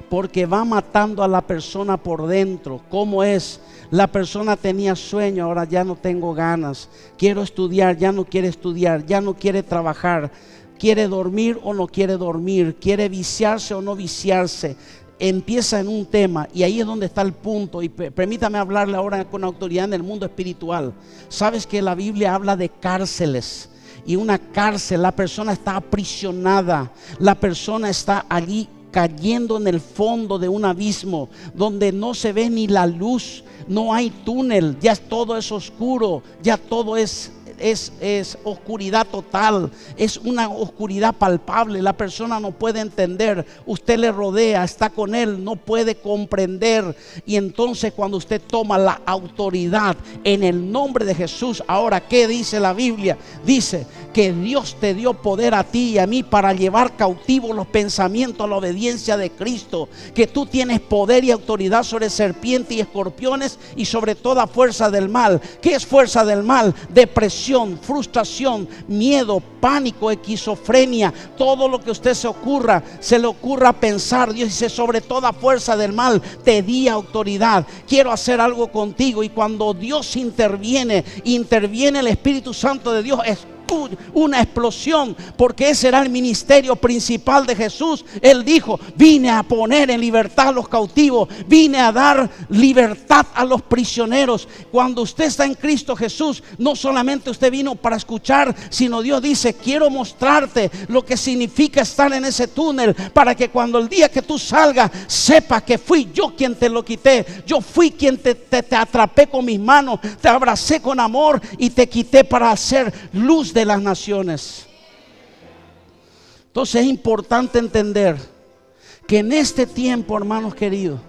Porque va matando a la persona por dentro. ¿Cómo es? La persona tenía sueño, ahora ya no tengo ganas. Quiero estudiar, ya no quiere estudiar, ya no quiere trabajar. Quiere dormir o no quiere dormir, quiere viciarse o no viciarse. Empieza en un tema, y ahí es donde está el punto. Y permítame hablarle ahora con autoridad en el mundo espiritual. Sabes que la Biblia habla de cárceles. Y una cárcel, la persona está aprisionada, la persona está allí cayendo en el fondo de un abismo donde no se ve ni la luz, no hay túnel, ya todo es oscuro, ya todo es oscuridad total, es una oscuridad palpable. La persona no puede entender, usted le rodea, está con él, no puede comprender. Y entonces cuando usted toma la autoridad en el nombre de Jesús, ahora ¿qué dice la Biblia? Dice que Dios te dio poder a ti y a mí para llevar cautivos los pensamientos a la obediencia de Cristo, que tú tienes poder y autoridad sobre serpientes y escorpiones y sobre toda fuerza del mal. ¿Qué es fuerza del mal? Depresión, frustración, miedo, pánico, esquizofrenia, todo lo que usted se le ocurra pensar. Dios dice: sobre toda fuerza del mal te di autoridad, quiero hacer algo contigo. Y cuando Dios interviene el Espíritu Santo de Dios, es una explosión, porque ese era el ministerio principal de Jesús. Él dijo: vine a poner en libertad a los cautivos, vine a dar libertad a los prisioneros. Cuando usted está en Cristo Jesús, no solamente usted vino para escuchar, sino Dios dice: quiero mostrarte lo que significa estar en ese túnel, para que cuando el día que tú salgas, sepas que fui yo quien te lo quité. Yo fui quien te atrapé con mis manos, te abracé con amor y te quité para hacer luz de las naciones. Entonces es importante entender que en este tiempo, hermanos queridos,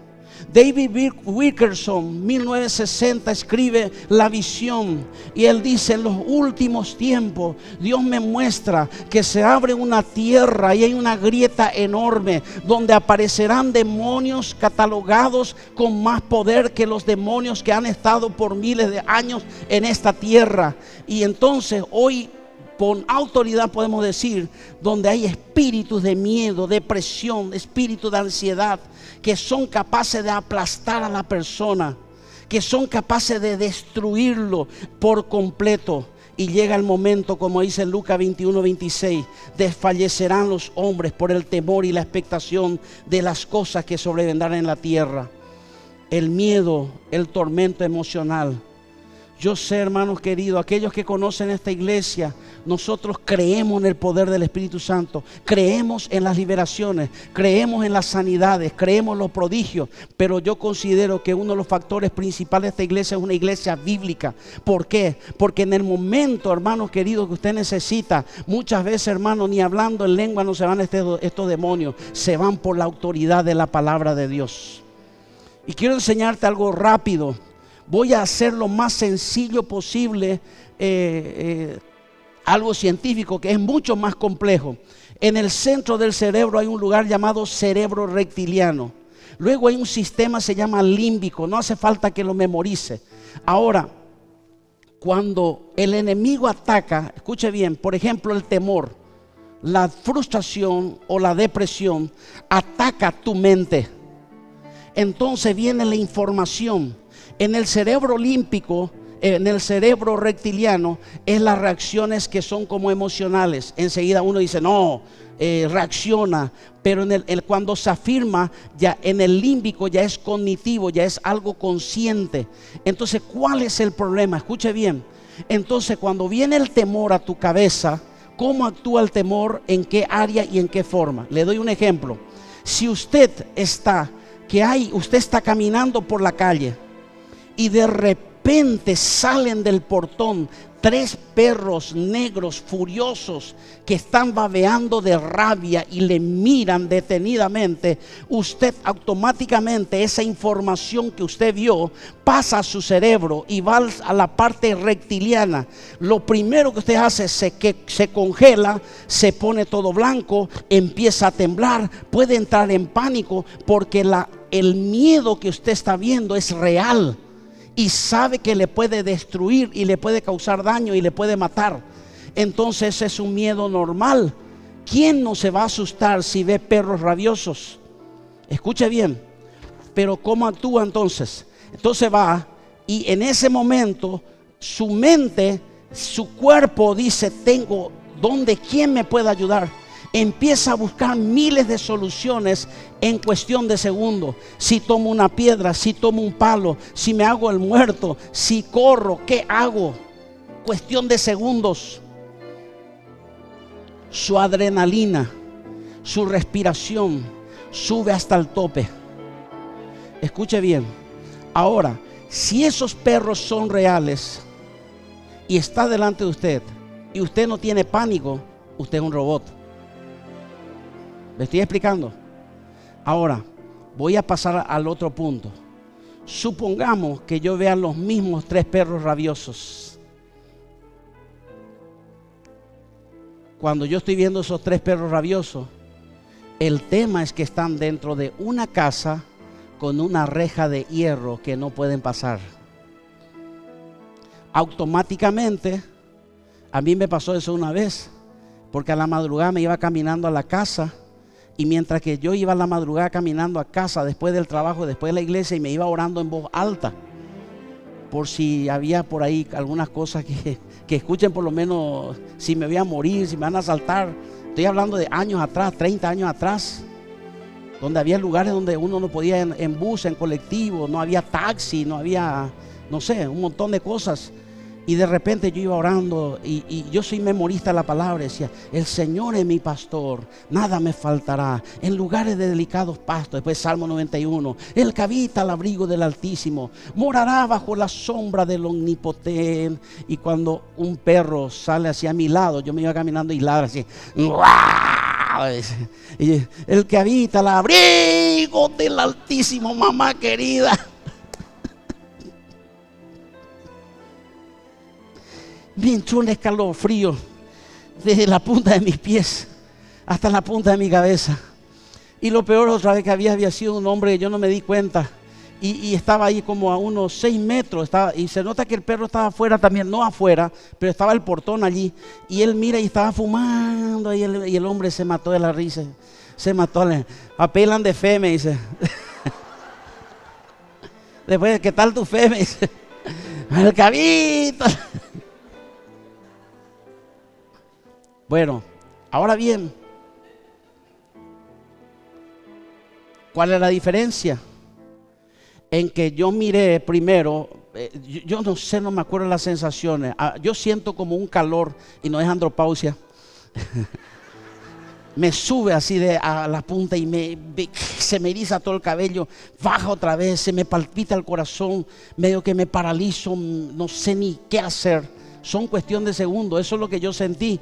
David Wilkerson, 1960, escribe la visión, y él dice: en los últimos tiempos Dios me muestra que se abre una tierra y hay una grieta enorme donde aparecerán demonios catalogados con más poder que los demonios que han estado por miles de años en esta tierra. Y entonces hoy, con autoridad podemos decir, donde hay espíritus de miedo, depresión, espíritus de ansiedad, que son capaces de aplastar a la persona, que son capaces de destruirlo por completo. Y llega el momento, como dice Lucas 21:26, desfallecerán los hombres por el temor y la expectación de las cosas que sobrevendrán en la tierra. El miedo, el tormento emocional. Yo sé, hermanos queridos, aquellos que conocen esta iglesia, nosotros creemos en el poder del Espíritu Santo, creemos en las liberaciones, creemos en las sanidades, creemos en los prodigios, pero yo considero que uno de los factores principales de esta iglesia es una iglesia bíblica. ¿Por qué? Porque en el momento, hermanos queridos, que usted necesita, muchas veces, hermanos, ni hablando en lengua no se van estos demonios, se van por la autoridad de la palabra de Dios. Y quiero enseñarte algo rápido. Voy a hacer lo más sencillo posible, algo científico que es mucho más complejo. En el centro del cerebro hay un lugar llamado cerebro reptiliano. Luego hay un sistema, se llama límbico. No hace falta que lo memorice. Ahora, cuando el enemigo ataca, escuche bien, por ejemplo el temor, la frustración o la depresión, ataca tu mente. Entonces viene la información. En el cerebro límbico, en el cerebro reptiliano, es las reacciones que son como emocionales. Enseguida uno dice: no, reacciona. Pero cuando se afirma, ya en el límbico ya es cognitivo, ya es algo consciente. Entonces, ¿cuál es el problema? Escuche bien. Entonces, cuando viene el temor a tu cabeza, ¿cómo actúa el temor? ¿En qué área y en qué forma? Le doy un ejemplo. Si usted está caminando por la calle y de repente salen del portón 3 perros negros furiosos que están babeando de rabia y le miran detenidamente, usted automáticamente, esa información que usted vio pasa a su cerebro y va a la parte reptiliana. Lo primero que usted hace es que se congela, se pone todo blanco, empieza a temblar, puede entrar en pánico porque el miedo que usted está viendo es real. Y sabe que le puede destruir y le puede causar daño y le puede matar. Entonces es un miedo normal. ¿Quién no se va a asustar si ve perros rabiosos? Escuche bien. Pero ¿cómo actúa entonces? Entonces va y en ese momento su mente, su cuerpo dice: tengo, ¿dónde? ¿Quién me puede ayudar? Empieza a buscar miles de soluciones en cuestión de segundos. Si tomo una piedra, si tomo un palo, si me hago el muerto, si corro, ¿qué hago? Cuestión de segundos. Su adrenalina, su respiración sube hasta el tope. Escuche bien. Ahora, si esos perros son reales y está delante de usted y usted no tiene pánico, usted es un robot. ¿Me estoy explicando? Ahora, voy a pasar al otro punto. Supongamos que yo vea los mismos 3 perros rabiosos. Cuando yo estoy viendo esos 3 perros rabiosos, el tema es que están dentro de una casa con una reja de hierro que no pueden pasar. Automáticamente, a mí me pasó eso una vez, porque a la madrugada me iba caminando a la casa. Y mientras que yo iba a la madrugada caminando a casa después del trabajo, después de la iglesia, y me iba orando en voz alta, por si había por ahí algunas cosas que escuchen, por lo menos si me voy a morir, si me van a asaltar. Estoy hablando de años atrás, 30 años atrás, donde había lugares donde uno no podía en bus, en colectivo, no había taxi, no había, no sé, un montón de cosas. Y de repente yo iba orando y yo soy memorista de la palabra. Decía: el Señor es mi pastor, nada me faltará. En lugares de delicados pastos. Después Salmo 91. El que habita al abrigo del Altísimo morará bajo la sombra del Omnipotente. Y cuando un perro sale hacia mi lado, yo me iba caminando y ladra así: ¡guau! Y el que habita al abrigo del Altísimo, mamá querida. Me entró un escalofrío desde la punta de mis pies hasta la punta de mi cabeza. Y lo peor otra vez que había sido un hombre que yo no me di cuenta. Y estaba ahí como a unos 6 metros. Y se nota que el perro estaba afuera también, no afuera, pero estaba el portón allí. Y él mira y estaba fumando. Y el hombre se mató de la risa. Se mató. Apelan de fe, me dice. Después, ¿qué tal tu fe? Me dice: el cabito. Bueno, ahora bien, ¿cuál es la diferencia? En que yo miré primero, yo no sé, no me acuerdo las sensaciones. Yo siento como un calor, y no es andropausia. Me sube así a la punta y se me eriza todo el cabello, baja otra vez, se me palpita el corazón, medio que me paralizo, no sé ni qué hacer. Son cuestión de segundos, eso es lo que yo sentí.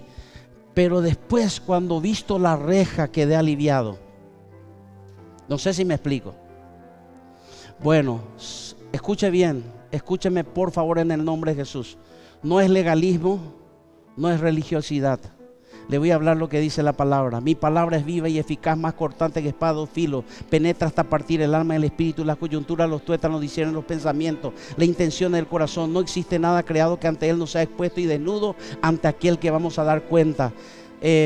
Pero después, cuando visto la reja, quedé aliviado. No sé si me explico. Bueno, escuche bien, escúcheme por favor en el nombre de Jesús. No es legalismo, no es religiosidad. Le voy a hablar lo que dice la palabra. Mi palabra es viva y eficaz, más cortante que espada de filo. Penetra hasta partir el alma y el espíritu, las coyunturas, los tuétanos, discierne los pensamientos, la intención del corazón. No existe nada creado que ante él no sea expuesto y desnudo ante aquel que vamos a dar cuenta.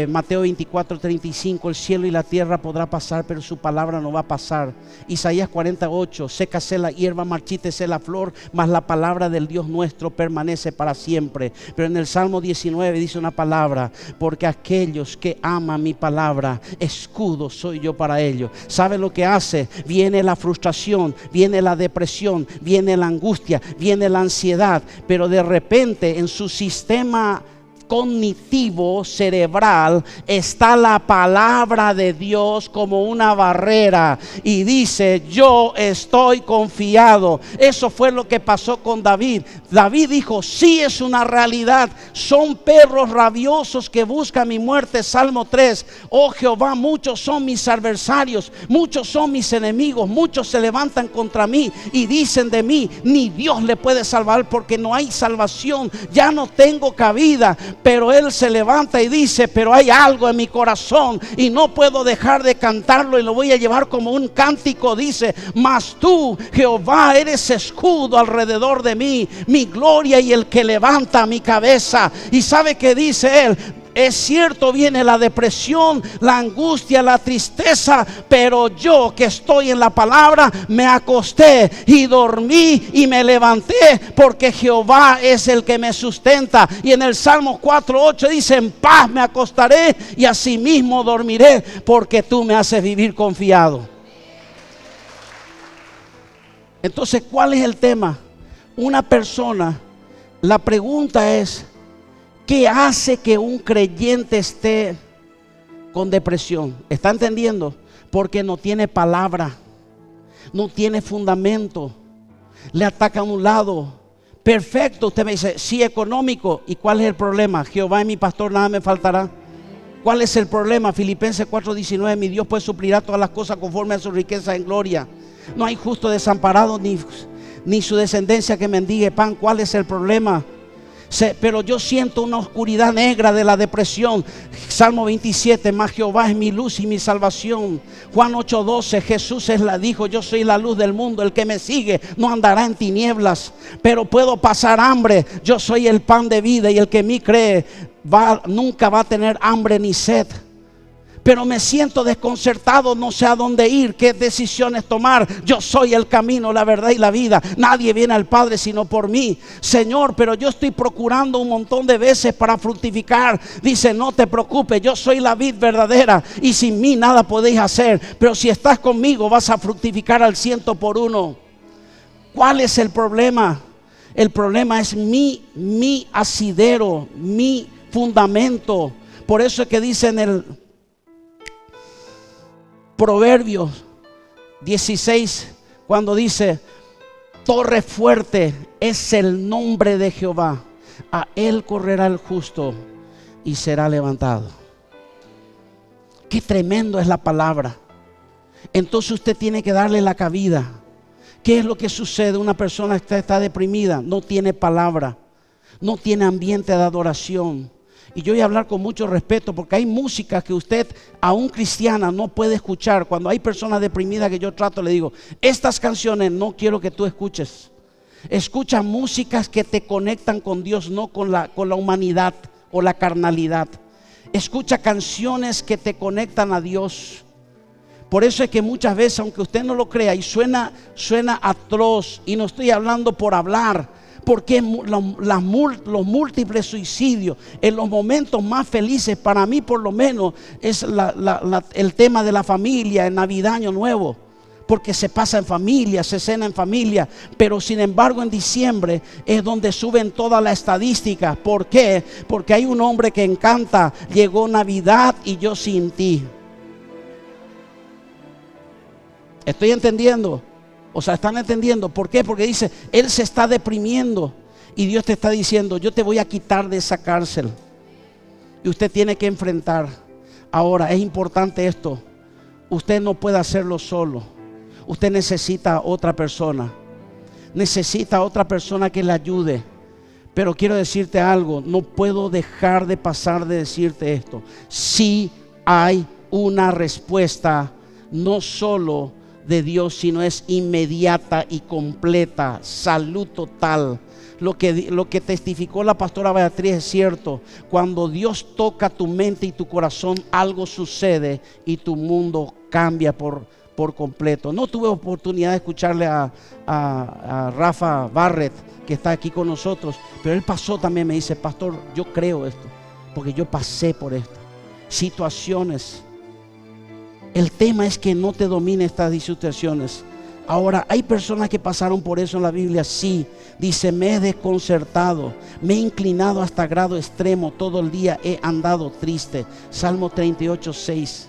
Mateo 24:35, el cielo y la tierra podrá pasar, pero su palabra no va a pasar. Isaías 48, sécase la hierba, marchítese la flor, mas la palabra del Dios nuestro permanece para siempre. Pero en el Salmo 19 dice una palabra: porque aquellos que aman mi palabra, escudo soy yo para ellos. ¿Sabe lo que hace? Viene la frustración, viene la depresión, viene la angustia, viene la ansiedad, pero de repente en su sistema cognitivo cerebral está la palabra de Dios como una barrera y dice: yo estoy confiado. Eso fue lo que pasó con David. David dijo: sí, es una realidad, son perros rabiosos que buscan mi muerte. Salmo 3: oh Jehová, muchos son mis adversarios, muchos son mis enemigos, muchos se levantan contra mí y dicen de mí: ni Dios le puede salvar, porque no hay salvación, ya no tengo cabida. Pero él se levanta y dice: pero hay algo en mi corazón y no puedo dejar de cantarlo, y lo voy a llevar como un cántico. Dice: mas tú, Jehová, eres escudo alrededor de mí, mi gloria y el que levanta mi cabeza. Y ¿sabe qué dice él? Es cierto, viene la depresión, la angustia, la tristeza, pero yo que estoy en la palabra, me acosté y dormí y me levanté, porque Jehová es el que me sustenta. Y en el Salmo 4:8 dice: en paz me acostaré y asimismo dormiré, porque tú me haces vivir confiado. Entonces, ¿cuál es el tema? Una persona, la pregunta es: ¿qué hace que un creyente esté con depresión? ¿Está entendiendo? Porque no tiene palabra, no tiene fundamento, le atacan a un lado. Perfecto, usted me dice: sí, económico. ¿Y cuál es el problema? Jehová es mi pastor, nada me faltará. ¿Cuál es el problema? Filipenses 4:19: mi Dios pues suplirá todas las cosas conforme a su riqueza en gloria. No hay justo desamparado, ni su descendencia que mendigue pan. ¿Cuál es el problema? Pero yo siento una oscuridad negra de la depresión. Salmo 27: mas Jehová es mi luz y mi salvación. Juan 8:12: Jesús dijo: yo soy la luz del mundo, el que me sigue no andará en tinieblas. Pero puedo pasar hambre, yo soy el pan de vida, y el que en mí cree nunca va a tener hambre ni sed. Pero me siento desconcertado, no sé a dónde ir, qué decisiones tomar. Yo soy el camino, la verdad y la vida. Nadie viene al Padre sino por mí. Señor, pero yo estoy procurando un montón de veces para fructificar. Dice: no te preocupes, yo soy la vid verdadera y sin mí nada podéis hacer. Pero si estás conmigo vas a fructificar al 100%. ¿Cuál es el problema? El problema es mi asidero, mi fundamento. Por eso es que dice en el Proverbios 16, cuando dice: torre fuerte es el nombre de Jehová, a él correrá el justo y será levantado. Qué tremendo es la palabra. Entonces usted tiene que darle la cabida. ¿Qué es lo que sucede? Una persona que está deprimida, no tiene palabra, no tiene ambiente de adoración. Y yo voy a hablar con mucho respeto, porque hay música que usted, aún cristiana, no puede escuchar. Cuando hay personas deprimidas que yo trato, le digo: estas canciones no quiero que tú escuches. Escucha músicas que te conectan con Dios, no con la humanidad o la carnalidad. Escucha canciones que te conectan a Dios. Por eso es que muchas veces, aunque usted no lo crea, y suena atroz, y no estoy hablando por hablar, porque los múltiples suicidios en los momentos más felices, para mí por lo menos, es el tema de la familia, en Navidad, Año Nuevo, porque se pasa en familia, se cena en familia. Pero sin embargo en diciembre es donde suben todas las estadísticas. ¿Por qué? Porque hay un hombre que encanta: llegó Navidad y yo sin ti. ¿Estoy entendiendo? O sea, ¿están entendiendo? ¿Por qué? Porque dice: él se está deprimiendo y Dios te está diciendo: yo te voy a quitar de esa cárcel. Y usted tiene que enfrentar. Ahora, es importante esto: usted no puede hacerlo solo. Usted necesita a otra persona. Necesita a otra persona que le ayude. Pero quiero decirte algo: no puedo dejar de pasar de decirte esto. Sí hay una respuesta, no solo de Dios, sino es inmediata y completa, salud total. Lo que testificó la pastora Beatriz es cierto: cuando Dios toca tu mente y tu corazón, algo sucede y tu mundo cambia por completo. No tuve oportunidad de escucharle a Rafa Barrett, que está aquí con nosotros, pero él pasó también. Me dice: pastor, yo creo esto, porque yo pasé por estas situaciones. El tema es que no te domine estas situaciones. Ahora, hay personas que pasaron por eso en la Biblia, sí. Dice, me he desconcertado, me he inclinado hasta grado extremo, todo el día he andado triste. Salmo 38:6.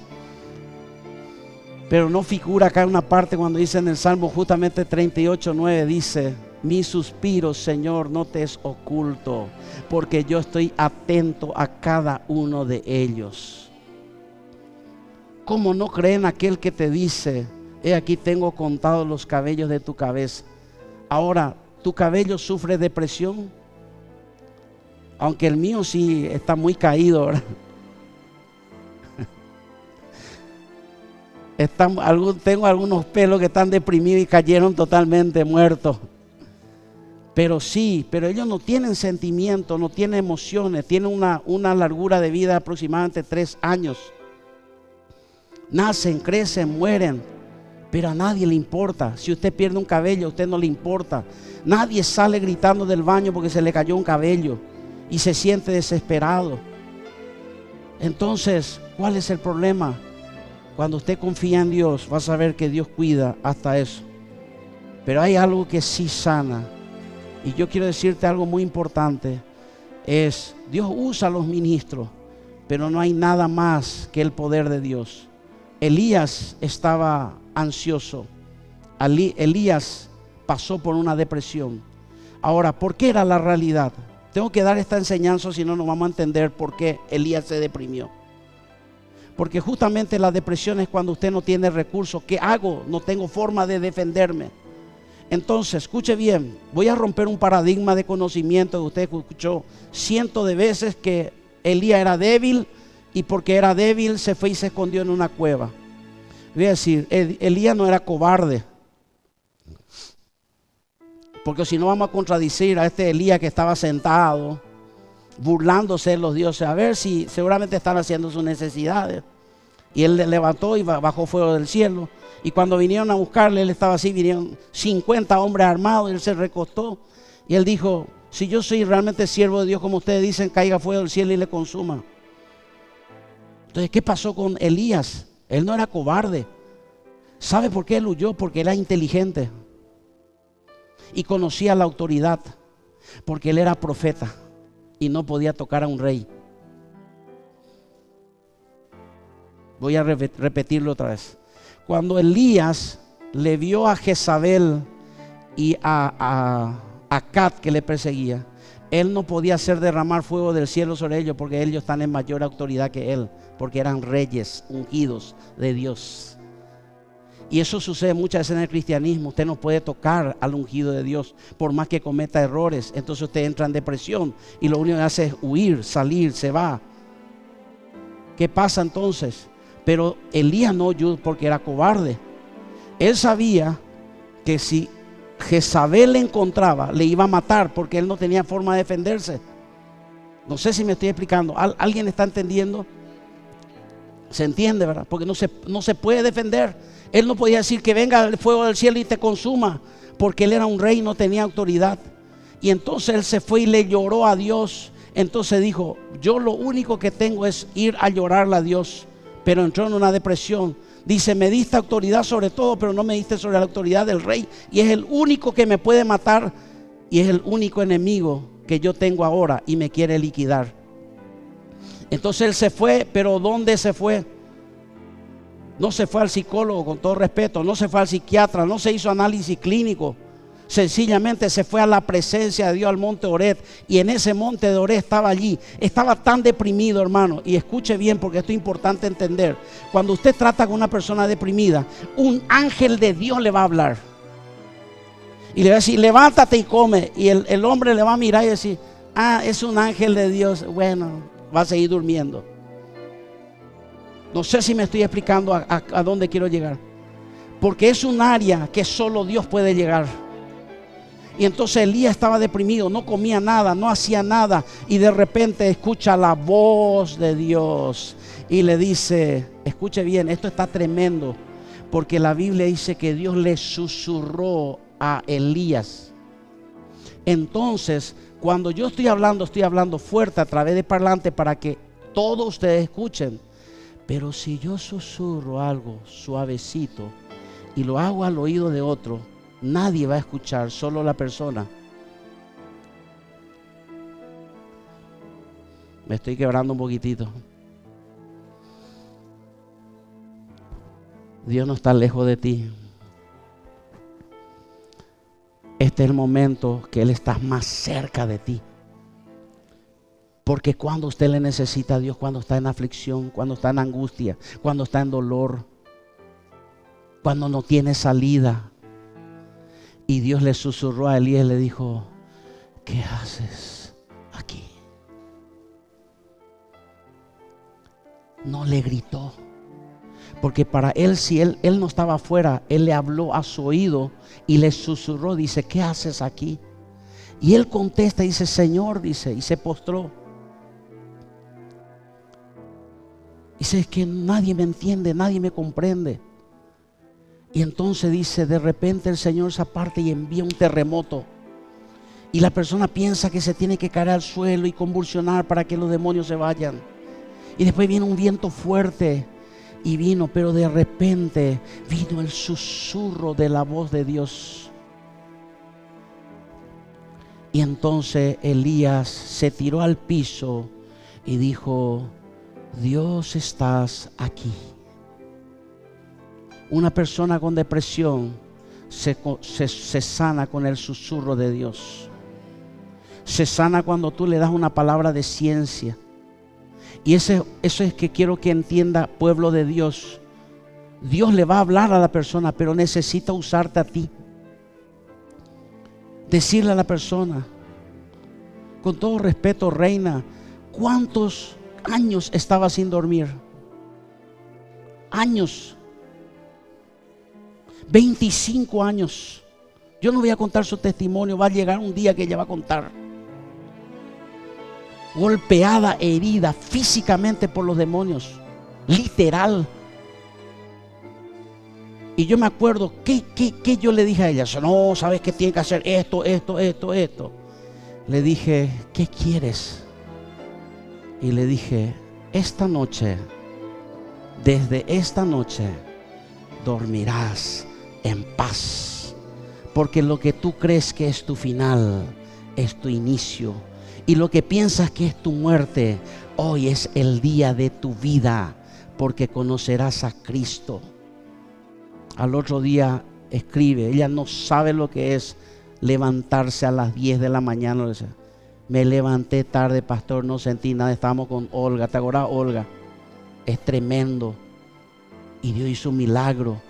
Pero no figura acá una parte cuando dice en el Salmo justamente 38:9, dice, mi suspiro, Señor, no te es oculto, porque yo estoy atento a cada uno de ellos. ¿Cómo no creen aquel que te dice, he aquí tengo contados los cabellos de tu cabeza? Ahora, ¿tu cabello sufre depresión? Aunque el mío sí está muy caído, ¿verdad? Tengo algunos pelos que están deprimidos y cayeron totalmente muertos. Pero sí, pero ellos no tienen sentimientos, no tienen emociones, tienen una largura de vida de aproximadamente 3 años. Nacen, crecen, mueren, pero a nadie le importa. Si usted pierde un cabello, a usted no le importa. Nadie sale gritando del baño porque se le cayó un cabello y se siente desesperado. Entonces, ¿cuál es el problema? Cuando usted confía en Dios, va a saber que Dios cuida hasta eso. Pero hay algo que sí sana. Y yo quiero decirte algo muy importante. Es, Dios usa a los ministros, pero no hay nada más que el poder de Dios. Elías estaba ansioso. Elías pasó por una depresión. Ahora, ¿por qué era la realidad? Tengo que dar esta enseñanza, si no, no vamos a entender por qué Elías se deprimió. Porque justamente la depresión es cuando usted no tiene recursos. ¿Qué hago? No tengo forma de defenderme. Entonces, escuche bien, voy a romper un paradigma de conocimiento que usted escuchó cientos de veces, que Elías era débil y porque era débil se fue y se escondió en una cueva. Voy a decir, Elías no era cobarde, porque si no vamos a contradecir a este Elías que estaba sentado burlándose de los dioses, a ver si seguramente están haciendo sus necesidades. Y él levantó y bajó fuego del cielo. Y cuando vinieron a buscarle, él estaba así, vinieron 50 hombres armados, y él se recostó. Y él dijo, si yo soy realmente siervo de Dios, como ustedes dicen, caiga fuego del cielo y le consuma. Entonces, ¿qué pasó con Elías? Él no era cobarde. ¿Sabe por qué él huyó? Porque era inteligente. Y conocía la autoridad. Porque él era profeta y no podía tocar a un rey. Voy a repetirlo otra vez. Cuando Elías le vio a Jezabel y a Acat que le perseguía, él no podía hacer derramar fuego del cielo sobre ellos, porque ellos están en mayor autoridad que él, porque eran reyes ungidos de Dios. Y eso sucede muchas veces en el cristianismo. Usted no puede tocar al ungido de Dios por más que cometa errores. Entonces usted entra en depresión y lo único que hace es huir, salir, se va. ¿Qué pasa entonces? Pero Elías no huyó porque era cobarde. Él sabía que si Jezabel le encontraba, le iba a matar, porque él no tenía forma de defenderse. No sé si me estoy explicando. ¿Alguien está entendiendo? Se entiende, ¿verdad? Porque no se puede defender. Él no podía decir que venga el fuego del cielo y te consuma, porque él era un rey y no tenía autoridad. Y entonces él se fue y le lloró a Dios. Entonces dijo, yo lo único que tengo es ir a llorarle a Dios. Pero entró en una depresión. Dice, me diste autoridad sobre todo, pero no me diste sobre la autoridad del rey. Y es el único que me puede matar. Y es el único enemigo que yo tengo ahora y me quiere liquidar. Entonces él se fue, pero ¿dónde se fue? No se fue al psicólogo, con todo respeto. No se fue al psiquiatra, no se hizo análisis clínico. Sencillamente se fue a la presencia de Dios, al monte Horeb. Y en ese monte de Horeb estaba allí. Estaba tan deprimido, hermano. Y escuche bien, porque esto es importante entender. Cuando usted trata con una persona deprimida, un ángel de Dios le va a hablar. Y le va a decir, levántate y come. Y el hombre le va a mirar y decir, es un ángel de Dios. Bueno, va a seguir durmiendo. No sé si me estoy explicando a dónde quiero llegar. Porque es un área que solo Dios puede llegar. Y entonces Elías estaba deprimido, no comía nada, no hacía nada. Y de repente escucha la voz de Dios y le dice, escuche bien, esto está tremendo, porque la Biblia dice que Dios le susurró a Elías. Entonces, cuando yo estoy hablando fuerte a través de parlante para que todos ustedes escuchen. Pero si yo susurro algo suavecito y lo hago al oído de otro, nadie va a escuchar, solo la persona. Me estoy quebrando un poquitito. Dios no está lejos de ti. Este es el momento que Él está más cerca de ti. Porque cuando usted le necesita a Dios, cuando está en aflicción, cuando está en angustia, cuando está en dolor, cuando no tiene salida. Y Dios le susurró a Elías y le dijo: ¿qué haces aquí? No le gritó. Porque para él, si él no estaba afuera, Él le habló a su oído y le susurró, dice: ¿qué haces aquí? Y él contesta, dice: Señor, dice, y se postró. Dice: es que nadie me entiende, nadie me comprende. Y entonces dice, de repente el Señor se aparta y envía un terremoto. Y la persona piensa que se tiene que caer al suelo y convulsionar para que los demonios se vayan. Y después viene un viento fuerte. Y vino, pero de repente vino el susurro de la voz de Dios. Y entonces Elías se tiró al piso y dijo: Dios, estás aquí. Una persona con depresión se sana con el susurro de Dios. Se sana cuando tú le das una palabra de ciencia. Y eso es que quiero que entienda, pueblo de Dios. Dios le va a hablar a la persona, pero necesita usarte a ti. Decirle a la persona, con todo respeto, reina, ¿cuántos años estaba sin dormir? Años. 25 años. Yo no voy a contar su testimonio, va a llegar un día que ella va a contar. Golpeada, herida físicamente por los demonios, literal. Y yo me acuerdo que yo le dije a ella: no, sabes que tiene que hacer esto. Le dije: ¿qué quieres? Y le dije: esta noche, desde esta noche, dormirás en paz, porque lo que tú crees que es tu final es tu inicio, y lo que piensas que es tu muerte, hoy es el día de tu vida, porque conocerás a Cristo. Al otro día escribe, ella no sabe lo que es levantarse a las 10 de la mañana. Me levanté tarde, pastor, no sentí nada, estábamos con Olga. ¿Te acuerdas, Olga? Es tremendo. Y Dios hizo un milagro.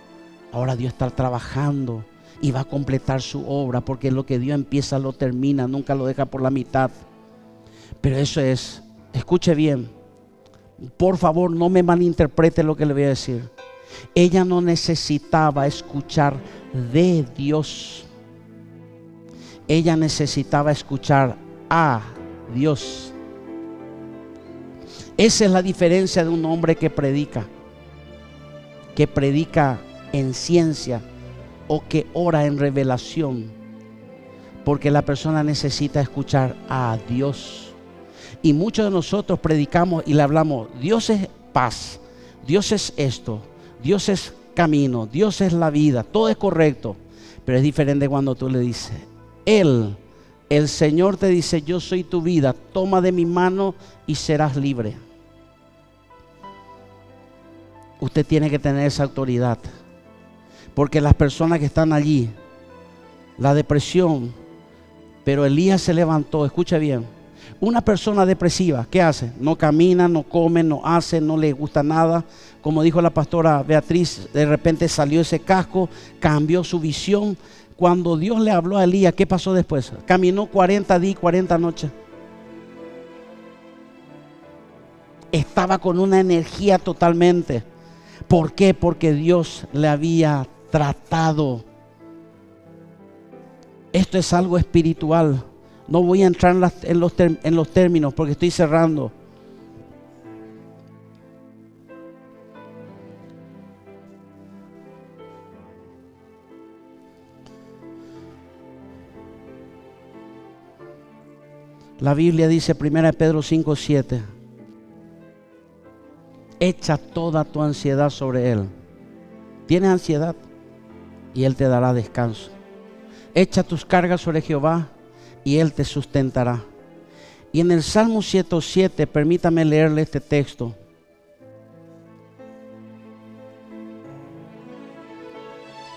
Ahora Dios está trabajando y va a completar su obra, porque lo que Dios empieza lo termina, nunca lo deja por la mitad. Pero eso es, escuche bien, por favor no me malinterprete lo que le voy a decir. Ella no necesitaba escuchar de Dios, ella necesitaba escuchar a Dios. Esa es la diferencia de un hombre que predica en ciencia o que ora en revelación, porque la persona necesita escuchar a Dios. Y muchos de nosotros predicamos y le hablamos: Dios es paz, Dios es esto, Dios es camino, Dios es la vida, todo es correcto. Pero es diferente cuando tú le dices, el Señor te dice: yo soy tu vida, toma de mi mano y serás libre. Usted tiene que tener esa autoridad, porque las personas que están allí, la depresión, pero Elías se levantó. Escucha bien, una persona depresiva, ¿qué hace? No camina, no come, no hace, no le gusta nada. Como dijo la pastora Beatriz, de repente salió ese casco, cambió su visión. Cuando Dios le habló a Elías, ¿qué pasó después? Caminó 40 días y 40 noches. Estaba con una energía totalmente. ¿Por qué? Porque Dios le había tratado. Esto es algo espiritual. No voy a entrar en los términos porque estoy cerrando. La Biblia dice, 1 Pedro 5:7, echa toda tu ansiedad sobre Él. ¿Tienes ansiedad? y Él te dará descanso. Echa tus cargas sobre Jehová y Él te sustentará. Y en el Salmo 107, permítame leerle este texto.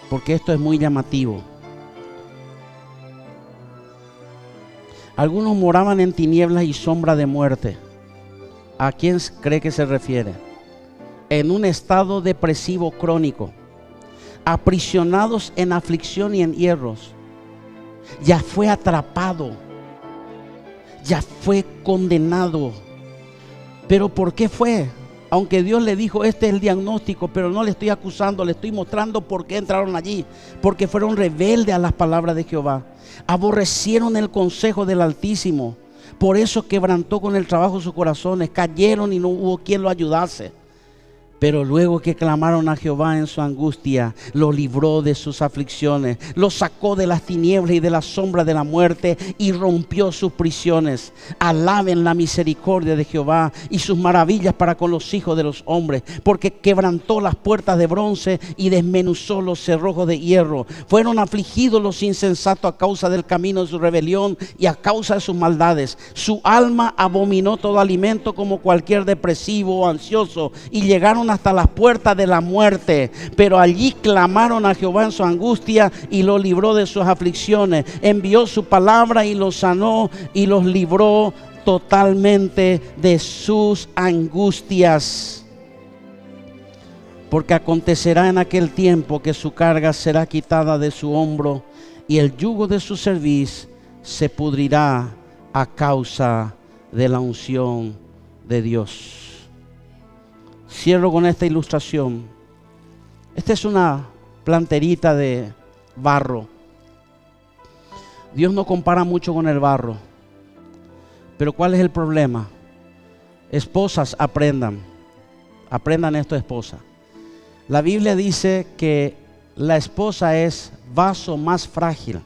Porque esto es muy llamativo. Algunos moraban en tinieblas y sombra de muerte. ¿A quién cree que se refiere? En un estado depresivo crónico, aprisionados en aflicción y en hierros. Ya fue atrapado, ya fue condenado. ¿Pero por qué fue? Aunque Dios le dijo, este es el diagnóstico, pero no le estoy acusando, le estoy mostrando por qué entraron allí. Porque fueron rebeldes a las palabras de Jehová. Aborrecieron el consejo del Altísimo. Por eso quebrantó con el trabajo sus corazones. Cayeron y no hubo quien lo ayudase. Pero luego que clamaron a Jehová en su angustia, lo libró de sus aflicciones, lo sacó de las tinieblas y de la sombra de la muerte y rompió sus prisiones. Alaben la misericordia de Jehová y sus maravillas para con los hijos de los hombres, porque quebrantó las puertas de bronce y desmenuzó los cerrojos de hierro. Fueron afligidos los insensatos a causa del camino de su rebelión y a causa de sus maldades. Su alma abominó todo alimento como cualquier depresivo o ansioso, y llegaron hasta las puertas de la muerte, pero allí clamaron a Jehová en su angustia y lo libró de sus aflicciones. Envió su palabra y los sanó y los libró totalmente de sus angustias. Porque acontecerá en aquel tiempo que su carga será quitada de su hombro y el yugo de su cerviz se pudrirá a causa de la unción de Dios. Cierro con esta ilustración. Esta es una planterita de barro. Dios no compara mucho con el barro. Pero ¿cuál es el problema? Esposas, aprendan esto, esposa. La Biblia dice que la esposa es vaso más frágil.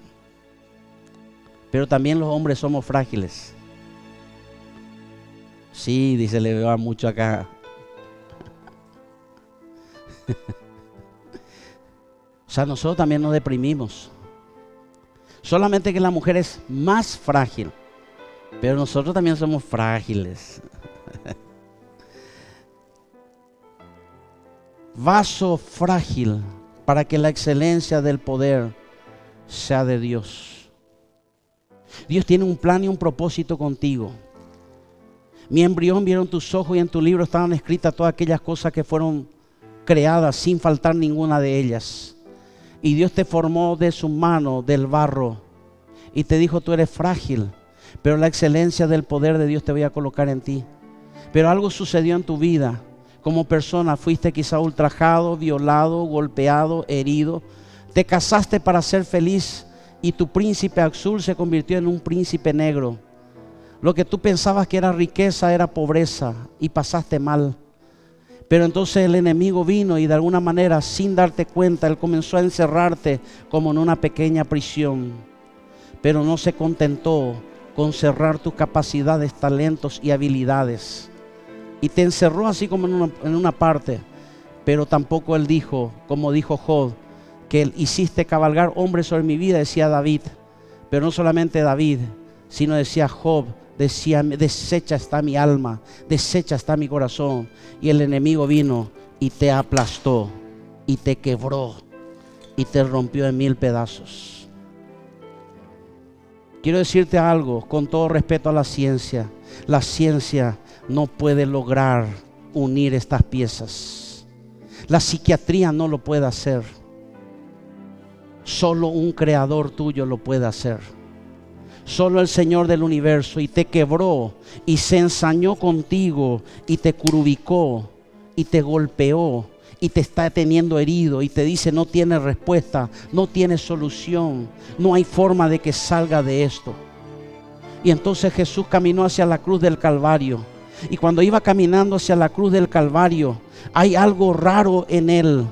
Pero también los hombres somos frágiles. Sí, dice, le veo mucho acá. O sea, nosotros también nos deprimimos. Solamente que la mujer es más frágil, pero nosotros también somos frágiles. Vaso frágil para que la excelencia del poder sea de Dios. Dios tiene un plan y un propósito contigo. Mi embrión vieron tus ojos y en tu libro estaban escritas todas aquellas cosas que fueron creadas sin faltar ninguna de ellas. Y Dios te formó de su mano, del barro, y te dijo, tú eres frágil, pero la excelencia del poder de Dios te voy a colocar en ti. Pero algo sucedió en tu vida. Como persona fuiste quizá ultrajado, violado, golpeado, herido. Te casaste para ser feliz y tu príncipe azul se convirtió en un príncipe negro. Lo que tú pensabas que era riqueza era pobreza y pasaste mal. Pero entonces el enemigo vino y de alguna manera, sin darte cuenta, él comenzó a encerrarte como en una pequeña prisión. Pero no se contentó con cerrar tus capacidades, talentos y habilidades. Y te encerró así como en una parte. Pero tampoco él dijo, como dijo Job, que él hiciste cabalgar hombres sobre mi vida, decía David. Pero no solamente David, sino decía Job. Decía, deshecha está mi alma, deshecha está mi corazón. Y el enemigo vino y te aplastó y te quebró y te rompió en 1000 pedazos. Quiero decirte algo con todo respeto a la ciencia. La ciencia no puede lograr unir estas piezas. La psiquiatría no lo puede hacer. Solo un creador tuyo lo puede hacer. Solo el Señor del universo, y te quebró y se ensañó contigo y te curubicó y te golpeó y te está teniendo herido y te dice no tiene respuesta, no tiene solución, no hay forma de que salga de esto. Y entonces Jesús caminó hacia la cruz del Calvario, y cuando iba caminando hacia la cruz del Calvario hay algo raro en él,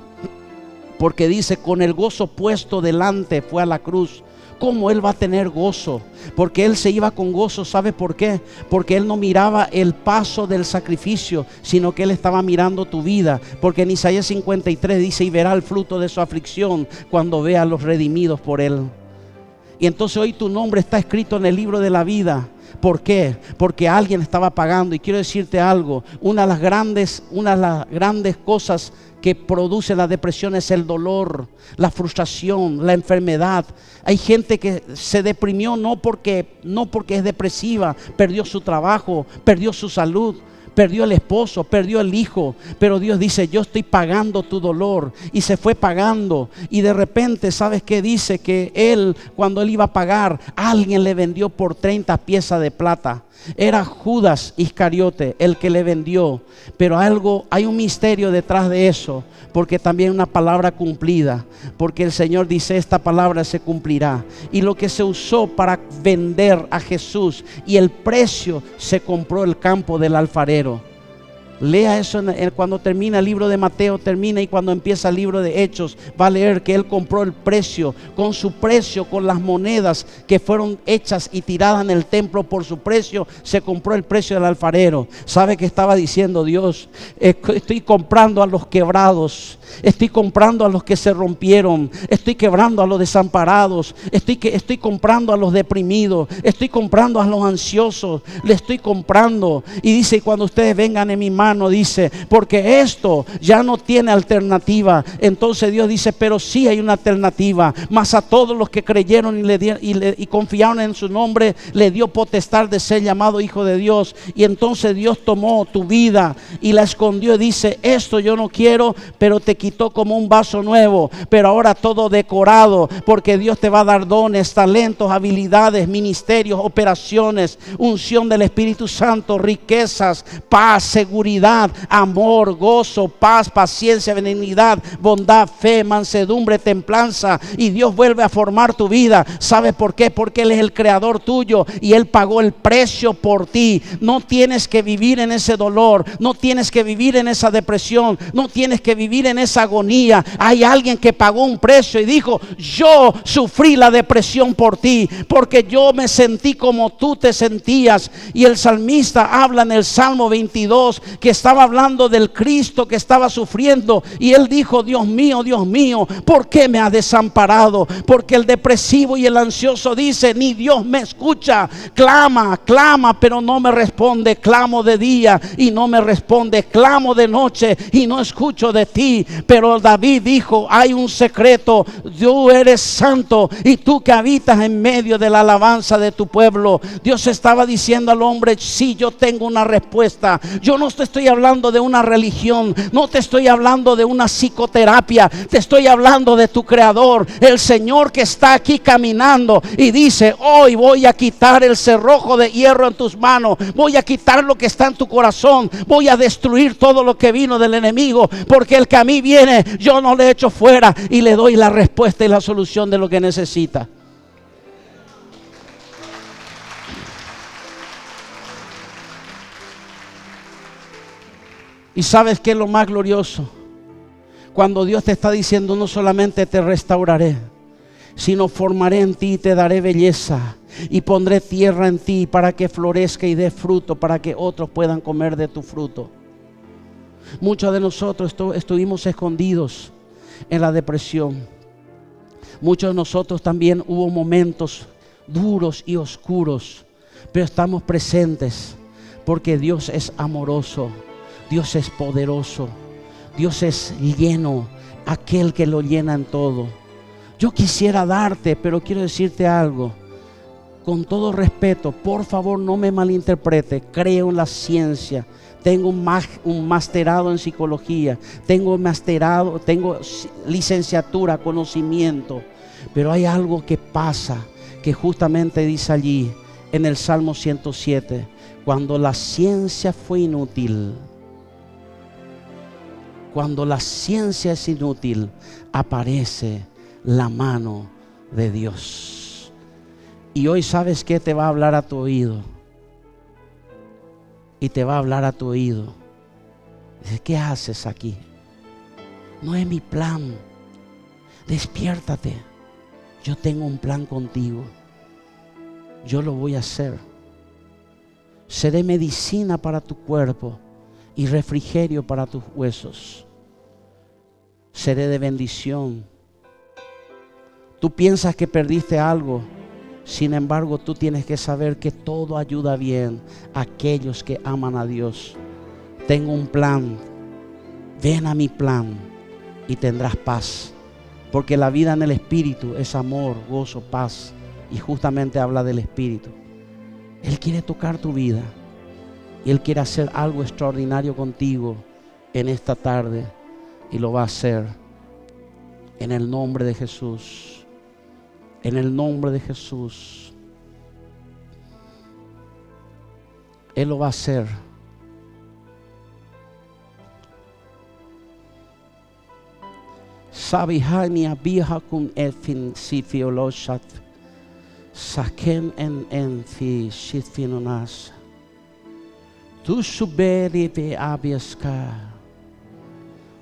porque dice con el gozo puesto delante fue a la cruz. ¿Cómo él va a tener gozo? porque él se iba con gozo. ¿Sabe por qué? Porque él no miraba el paso del sacrificio, sino que él estaba mirando tu vida. Porque en Isaías 53 dice: y verá el fruto de su aflicción cuando vea a los redimidos por él. Y entonces hoy tu nombre está escrito en el libro de la vida. ¿Por qué? Porque alguien estaba pagando. Y quiero decirte algo: una de las grandes cosas que produce la depresión es el dolor, la frustración, la enfermedad. Hay gente que se deprimió no porque es depresiva, perdió su trabajo, perdió su salud, perdió el esposo, perdió el hijo, pero Dios dice: yo estoy pagando tu dolor. Y se fue pagando, y de repente, ¿sabes qué dice? Que él, cuando él iba a pagar, alguien le vendió por 30 piezas de plata. Era Judas Iscariote el que le vendió. Pero hay un misterio detrás de eso, porque también una palabra cumplida, porque el Señor dice: esta palabra se cumplirá. Y lo que se usó para vender a Jesús, y el precio se compró el campo del alfarero. Lea eso cuando termina el libro de Mateo, termina, y cuando empieza el libro de Hechos va a leer que él compró el precio, con su precio, con las monedas que fueron hechas y tiradas en el templo. Por su precio se compró el precio del alfarero. ¿Sabe qué estaba diciendo Dios? Estoy comprando a los quebrados, estoy comprando a los que se rompieron, estoy quebrando a los desamparados, estoy comprando a los deprimidos, estoy comprando a los ansiosos, le estoy comprando. Y dice: cuando ustedes vengan en mi mano, dice, porque esto ya no tiene alternativa. Entonces Dios dice: pero sí hay una alternativa. Mas a todos los que creyeron y confiaron en su nombre, le dio potestad de ser llamado hijo de Dios. Y entonces Dios tomó tu vida y la escondió, y dice: esto yo no quiero, pero te quitó como un vaso nuevo, pero ahora todo decorado, porque Dios te va a dar dones, talentos, habilidades, ministerios, operaciones, unción del Espíritu Santo, riquezas, paz, seguridad, amor, gozo, paz, paciencia, benignidad, bondad, fe, mansedumbre, templanza. Y Dios vuelve a formar tu vida. ¿Sabes por qué? Porque Él es el creador tuyo y Él pagó el precio por ti. No tienes que vivir en ese dolor, no tienes que vivir en esa depresión, no tienes que vivir en esa agonía. Hay alguien que pagó un precio y dijo: yo sufrí la depresión por ti, porque yo me sentí como tú te sentías. Y el salmista habla en el Salmo 22 que estaba hablando del Cristo que estaba sufriendo, y él dijo: Dios mío, ¿por qué me has desamparado? Porque el depresivo y el ansioso dice: ni Dios me escucha. Clama, pero no me responde. Clamo de día y no me responde. Clamo de noche y no escucho de ti. Pero David dijo: hay un secreto, tú eres santo, y tú que habitas en medio de la alabanza de tu pueblo. Dios estaba diciendo al hombre: sí, yo tengo una respuesta. Yo no te estoy hablando de una religión, no te estoy hablando de una psicoterapia, te estoy hablando de tu creador, el Señor que está aquí caminando y dice: hoy voy a quitar el cerrojo de hierro en tus manos, voy a quitar lo que está en tu corazón, voy a destruir todo lo que vino del enemigo, porque el que a mí viene yo no le echo fuera, y le doy la respuesta y la solución de lo que necesita. ¿Y sabes qué es lo más glorioso? Cuando Dios te está diciendo: no solamente te restauraré, sino formaré en ti y te daré belleza, y pondré tierra en ti para que florezca y dé fruto, para que otros puedan comer de tu fruto. Muchos de nosotros estuvimos escondidos en la depresión. Muchos de nosotros también hubo momentos duros y oscuros, pero estamos presentes porque Dios es amoroso, Dios es poderoso, Dios es lleno, aquel que lo llena en todo. Yo quisiera darte, pero quiero decirte algo, con todo respeto, por favor no me malinterprete. Creo en la ciencia, tengo un masterado en psicología, tengo licenciatura, conocimiento, pero hay algo que pasa, que justamente dice allí en el Salmo 107, cuando la ciencia fue inútil, cuando la ciencia es inútil, aparece la mano de Dios. Y hoy, ¿sabes qué? Te va a hablar a tu oído. Y te va a hablar a tu oído. Dice: ¿qué haces aquí? No es mi plan. Despiértate. Yo tengo un plan contigo. yo lo voy a hacer. Seré medicina para tu cuerpo y refrigerio para tus huesos. Seré de bendición. Tú piensas que perdiste algo, sin embargo tú tienes que saber que todo ayuda bien a aquellos que aman a Dios. Tengo un plan. Ven a mi plan y tendrás paz. Porque la vida en el Espíritu es amor, gozo, paz. Y justamente habla del Espíritu. Él quiere tocar tu vida. Y Él quiere hacer algo extraordinario contigo en esta tarde. Y lo va a hacer en el nombre de Jesús. En el nombre de Jesús. Él lo va a hacer. Sabihania biha kun efin sifioloshat saken en fi shitfinonas tu suberi ve abiaska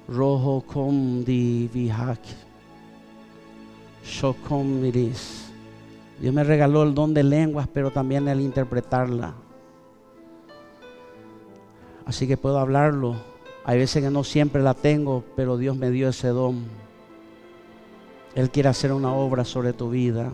roho kom di vihak shokom miris. Dios me regaló el don de lenguas, pero también el interpretarla. Así que puedo hablarlo. Hay veces que no siempre la tengo, pero Dios me dio ese don. Él quiere hacer una obra sobre tu vida.